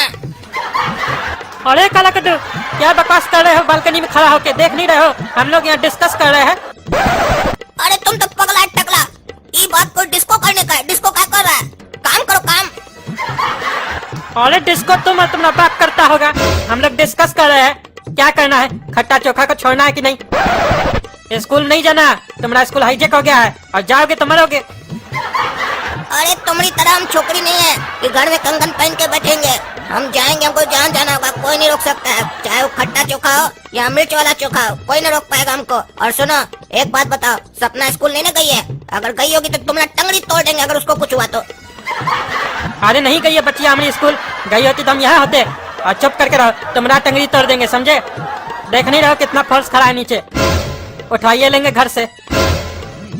अरे काला कद्दू, क्या बकवास कर रहे हो? बालकनी में खड़ा होके देख नहीं रहे हो? हम लोग यहाँ डिस्कस कर रहे हैं। अरे तुम तो पगला टकला, ये बात कोई डिस्को करने का है? डिस्को क्या कर रहा है? काम करो काम। अरे डिस्को तुम और तुम्हारा बाप करता होगा, हम लोग डिस्कस कर रहे हैं क्या करना है, खट्टा चोखा को छोड़ना है कि नहीं। स्कूल नहीं जाना, तुम्हारा स्कूल हाईजैक हो गया है और जाओगे तो मरोगे। अरे तुम्हारी तरह हम छोकरी नहीं है कि घर में कंगन पहन के बैठेंगे। हम जाएंगे, हमको जहाँ जाना होगा, कोई नहीं रोक सकता है, चाहे वो खट्टा चोखा हो या मिर्च वाला चोखा हो, कोई नहीं रोक पाएगा हमको। और सुनो एक बात बताओ, सपना स्कूल नहीं ना गई है? अगर गई होगी तो तुम्हारा टंगड़ी तोड़ देंगे अगर उसको कुछ हुआ तो। अरे नहीं गई है बच्चिया हमारी स्कूल, गई होती तो हम यहाँ होते। और चुप करके रहो, तुम्हारा टंगड़ी तोड़ देंगे, समझे? देख नहीं रहो कितना फोर्स खड़ा है नीचे, उठाइए लेंगे घर से।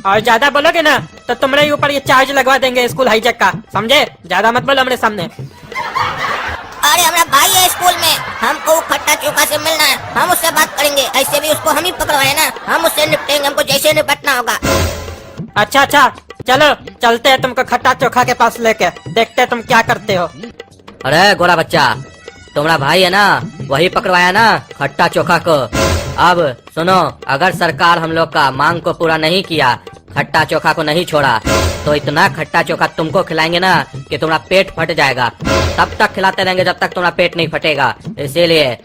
और ज्यादा बोलोगे ना तो तुम्हारे ऊपर ये चार्ज लगवा देंगे स्कूल हाईजैक का, समझे? ज्यादा मत बोलो मेरे सामने। अरे हमारा भाई है स्कूल में, हमको वो खट्टा चोखा से मिलना है, हम उससे बात करेंगे। ऐसे भी उसको हम ही पकड़वाए ना, हम उससे निपटेंगे, हमको जैसे निपटना होगा। अच्छा अच्छा चलो चलते हैं तुमको खट्टा चोखा के पास लेके, देखते हैं तुम क्या करते हो। अरे गोरा बच्चा, तुम्हारा भाई है ना, वही पकड़वाया ना खट्टा चोखा को। अब सुनो, अगर सरकार हम लोग का मांग को पूरा नहीं किया, खट्टा चोखा को नहीं छोड़ा, तो इतना खट्टा चोखा तुमको खिलाएंगे ना कि तुम्हारा पेट फट जाएगा। तब तक खिलाते रहेंगे जब तक तुम्हारा पेट नहीं फटेगा। इसीलिए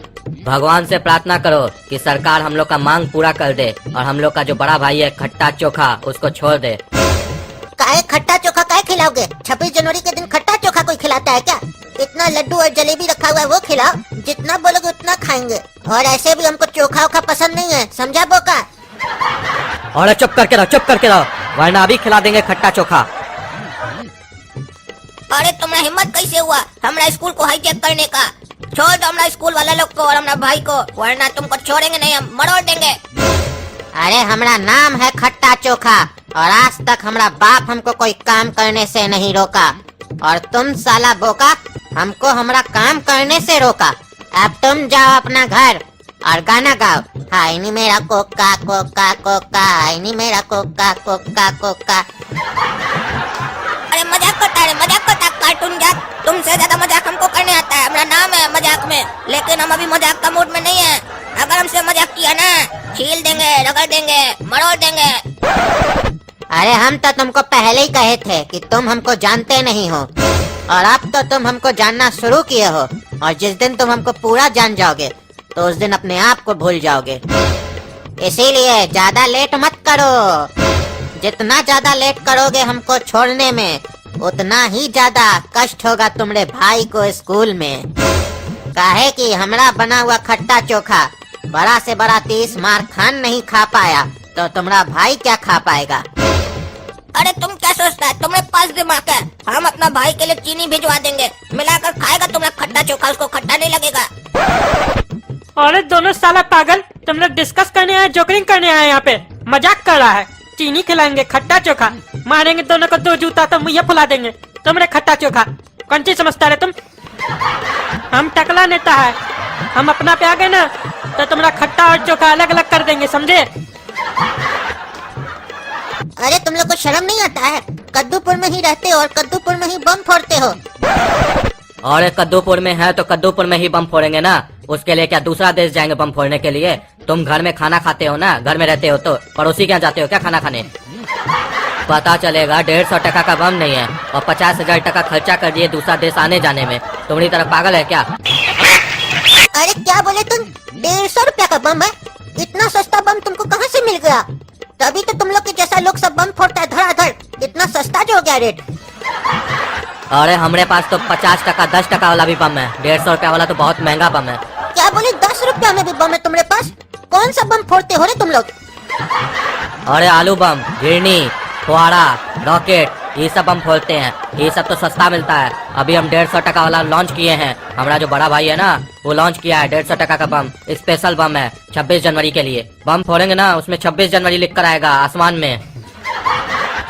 भगवान से प्रार्थना करो कि सरकार हम लोग का मांग पूरा कर दे और हम लोग का जो बड़ा भाई है खट्टा चोखा, उसको छोड़ दे। काहे खट्टा चोखा काहे खिलाओगे? 26 जनवरी के दिन खट्टा चोखा कोई खिलाता है क्या? इतना लड्डू और जलेबी रखा हुआ है वो खिलाओ, जितना बोलोगे उतना खाएंगे। और ऐसे भी हमको चोखा ओखा पसंद नहीं है, समझा बोका? और चुप करके रहो, चुप करके रहो, वरना अभी खिला देंगे खट्टा चोखा। अरे तुम्हारा हिम्मत कैसे हुआ हमारा स्कूल को हाईजैक करने का? छोड़ दो हमारा स्कूल वाला लोग को और हमारा भाई को, वरना तुमको छोड़ेंगे नहीं, हम मरोड़ देंगे। अरे हमारा नाम है खट्टा चोखा और आज तक हमारा बाप हमको कोई काम करने से नहीं रोका, और तुम साला बोका हमको हमारा काम करने से रोका। अब तुम जाओ अपना घर और गाना गाओ, हाय नी मेरा कोका कोका कोका, हाय नी मेरा कोका कोका कोका। अरे मजाक करता है, मजाक करता, कार्टून जाक। तुमसे ज्यादा मजाक हमको करने आता है, हमारा नाम है मजाक में, लेकिन हम अभी मजाक का मूड में नहीं है। अगर हमसे मजाक किया ना, छील देंगे, रगड़ देंगे, मरोड़ देंगे। अरे हम तो तुमको पहले ही कहे थे कि तुम हमको जानते नहीं हो, और अब तो तुम हमको जानना शुरू किए हो। और जिस दिन तुम हमको पूरा जान जाओगे तो उस दिन अपने आप को भूल जाओगे। इसीलिए ज्यादा लेट मत करो, जितना ज्यादा लेट करोगे हमको छोड़ने में, उतना ही ज्यादा कष्ट होगा तुम्हारे भाई को स्कूल में। काहे कि हमारा बना हुआ खट्टा चोखा बड़ा से बड़ा 30 मार खान नहीं खा पाया, तो तुम्हारा भाई क्या खा पाएगा? अरे तुम क्या सोचता है, तुम्हारे पास दिमाग है? हम अपना भाई के लिए चीनी भिजवा देंगे, मिलाकर खाएगा तुम्हारा खट्टा चोखा, उसको खट्टा नहीं लगेगा। अरे दोनों साला पागल, तुम लोग डिस्कस करने आए, जोकरिंग करने आए, यहाँ पे मजाक कर रहा है। चीनी खिलाएंगे, खट्टा चोखा मारेंगे, दोनों को 2 जूता तो मुझे फुला देंगे। तुमने खट्टा चोखा कौन चीज समझता है तुम? हम टकला नेता है, हम अपना पे आ गए ना तो तुम्हारा खट्टा और चोखा अलग अलग कर देंगे, समझे? अरे तुम लोग को शर्म नहीं आता है? कद्दूपुर में ही रहते हो और कद्दूपुर में ही बम फोड़ते हो। और कद्दूपुर में है तो कद्दूपुर में ही बम फोड़ेंगे ना, उसके लिए क्या दूसरा देश जाएंगे बम फोड़ने के लिए? तुम घर में खाना खाते हो ना, घर में रहते हो तो पड़ोसी क्या जाते हो क्या खाना खाने? पता चलेगा 150 टका का बम नहीं है और 50,000 टका खर्चा कर दिए दूसरा देश आने जाने में। तुम्हारी तरह पागल है क्या? अरे क्या बोले तुम? 150 रुपया का बम है? इतना सस्ता बम तुमको कहाँ से मिल गया? तभी तो तुम लोग के जैसा लोग सब बम फोड़ता है धड़ाधड़। इतना सस्ता जो हो गया रेट। अरे हमारे पास तो 50 टका 10 टका वाला भी बम है, 150 रुपया वाला तो बहुत महंगा बम है। क्या बोले 10 रुपया में भी बम है तुम्हारे पास? कौन सा बम फोड़ते हो रे तुम लोग? अरे आलू बम, घिरनी, फुहारा, रॉकेट, ये सब हम फोड़ते हैं। ये सब तो सस्ता मिलता है। अभी हम 150 टका वाला लॉन्च किए हैं। हमारा जो बड़ा भाई है ना, वो लॉन्च किया है 150 टका का बम। स्पेशल बम है 26 जनवरी के लिए। बम फोड़ेंगे ना, उसमें 26 जनवरी लिख कर आएगा आसमान में।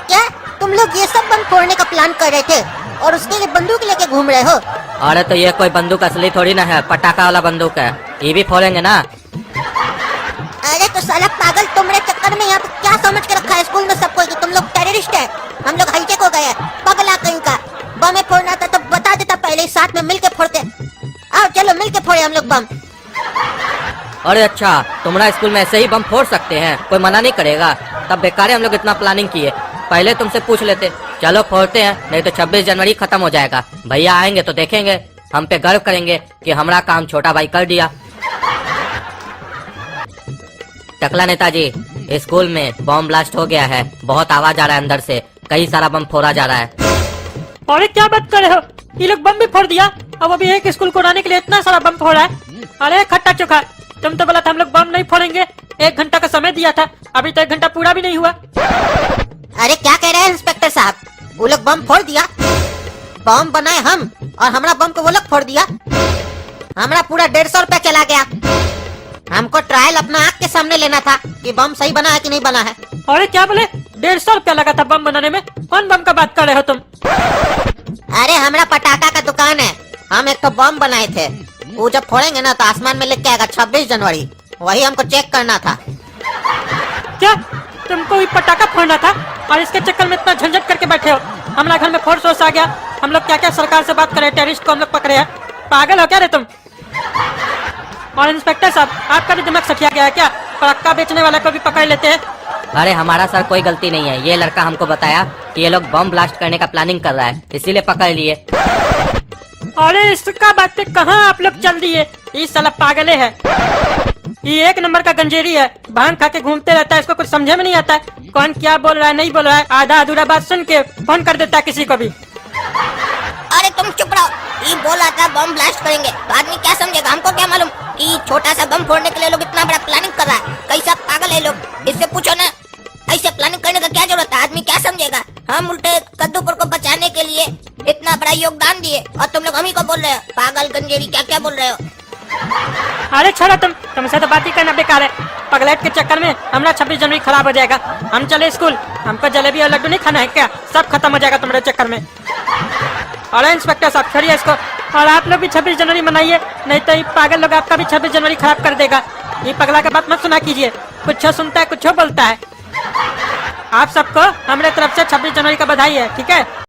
क्या तुम लोग ये सब बम फोड़ने का प्लान कर रहे थे और उसके लिए बंदूक लेके घूम रहे हो? अरे तो ये कोई बंदूक असली थोड़ी ना है, पटाखा वाला बंदूक है। ये भी फोड़ेंगे ना। अरे तो साला पागल, तुम्हारे चक्कर में यहाँ पे क्या समझ के रखा है स्कूल में सबको कि तुम लोग टेररिस्ट है? हम लोग हाईटेक हो गए हैं। पगला कहीं का। बम फोड़ना था तो बता देता पहले ही, साथ में मिलके फोड़ते। आओ चलो मिलके फोड़े हम लोग बम। अरे अच्छा, तुम्हारा स्कूल में ऐसे ही बम फोड़ सकते हैं, कोई मना नहीं करेगा? तब बेकार है हम लोग इतना प्लानिंग किए। पहले तुमसे पूछ लेते। चलो फोड़ते हैं, नहीं तो 26 जनवरी खत्म हो जाएगा। भैया आएंगे तो देखेंगे, हम पे गर्व करेंगे कि हमारा काम छोटा भाई कर दिया। टकला नेताजी, स्कूल में बम ब्लास्ट हो गया है। बहुत आवाज आ रहा है अंदर से, कई सारा बम फोड़ा जा रहा है। अरे क्या बात कर रहे हो? ये लोग बम भी फोड़ दिया, अब अभी एक स्कूल को उड़ाने के लिए इतना सारा बम फोड़ा है। अरे खट्टा चोखा, तुम तो बोला था हम लोग बम नहीं फोड़ेंगे। 1 घंटा का समय दिया था, अभी तो 1 घंटा पूरा भी नहीं हुआ। अरे क्या कह रहे हैं इंस्पेक्टर साहब? वो लोग बम फोड़ दिया? बम बनाए हम और हमारा बम को वो लोग फोड़ दिया? हमारा पूरा 150 रुपया चला गया। हमको ट्रायल अपना आँख के सामने लेना था कि बम सही बना है कि नहीं बना है। अरे क्या बोले? 150 रुपया लगा था बम बनाने में? कौन बम का बात कर रहे हो तुम? अरे हमारा पटाखा का दुकान है, हम एक तो बम बनाए थे। वो जब फोड़ेंगे ना तो आसमान में लिख के आएगा 26 जनवरी। वही हमको चेक करना था। क्या तुमको भी पटाखा फोड़ना था और इसके चक्कर में इतना झंझट करके बैठे हो? हमारा घर में फोर्स वोर्स आ गया, हम लोग क्या क्या सरकार से बात करें, टेररिस्ट को हम लोग पकड़े हैं। पागल हो क्या रे तुम? और इंस्पेक्टर साहब, आपका भी दिमाग सठिया गया है क्या? पटाखा बेचने वाला को भी पकड़ लेते हैं। अरे हमारा सर कोई गलती नहीं है। ये लड़का हमको बताया कि ये लोग बम ब्लास्ट करने का प्लानिंग कर रहा है, इसीलिए पकड़ लिए। अरे इसका बातें कहाँ आप लोग चल दिए? ये साला पागले है। ये 1 नंबर का गंजेरी है, भांग खा के घूमते रहता है। इसको कुछ समझे में नहीं आता है कौन क्या बोल रहा है नहीं बोल रहा है। आधा अधूरा बात सुन के फोन कर देता है किसी को भी। अरे तुम चुप रहो। ये बोल रहा था बम ब्लास्ट करेंगे, तो आदमी क्या समझेगा? हमको क्या मालूम कि छोटा सा बम फोड़ने के लिए लोग इतना बड़ा प्लानिंग कर रहा है। कैसा पागल है लोग, इससे पूछो ना। ऐसे प्लानिंग करने का क्या जरूरत है? आदमी क्या समझेगा? हम उल्टे कद्दूपुर को बचाने के लिए इतना बड़ा योगदान दिए और तुम लोग हम ही को बोल रहे हो पागल गंजेरी, क्या क्या बोल रहे हो? अरे छोड़ो तुमसे तो बात ही करना बेकार है। पगलेट के चक्कर में हमारा 26 जनवरी खराब हो जाएगा। हम चले स्कूल, हमको जलेबी और लड्डू नहीं खाना है क्या? सब खत्म हो जाएगा तुम्हारे चक्कर में। अरे इंस्पेक्टर साहब छोड़िए इसको, और आप लोग भी 26 जनवरी मनाइए, नहीं तो ये पागल लोग आपका भी 26 जनवरी खराब कर देगा। ये पगला का बात मत सुना कीजिए, कुछ सुनता है कुछ बोलता है। आप सबको हमारे तरफ से 26 जनवरी का बधाई है, ठीक है?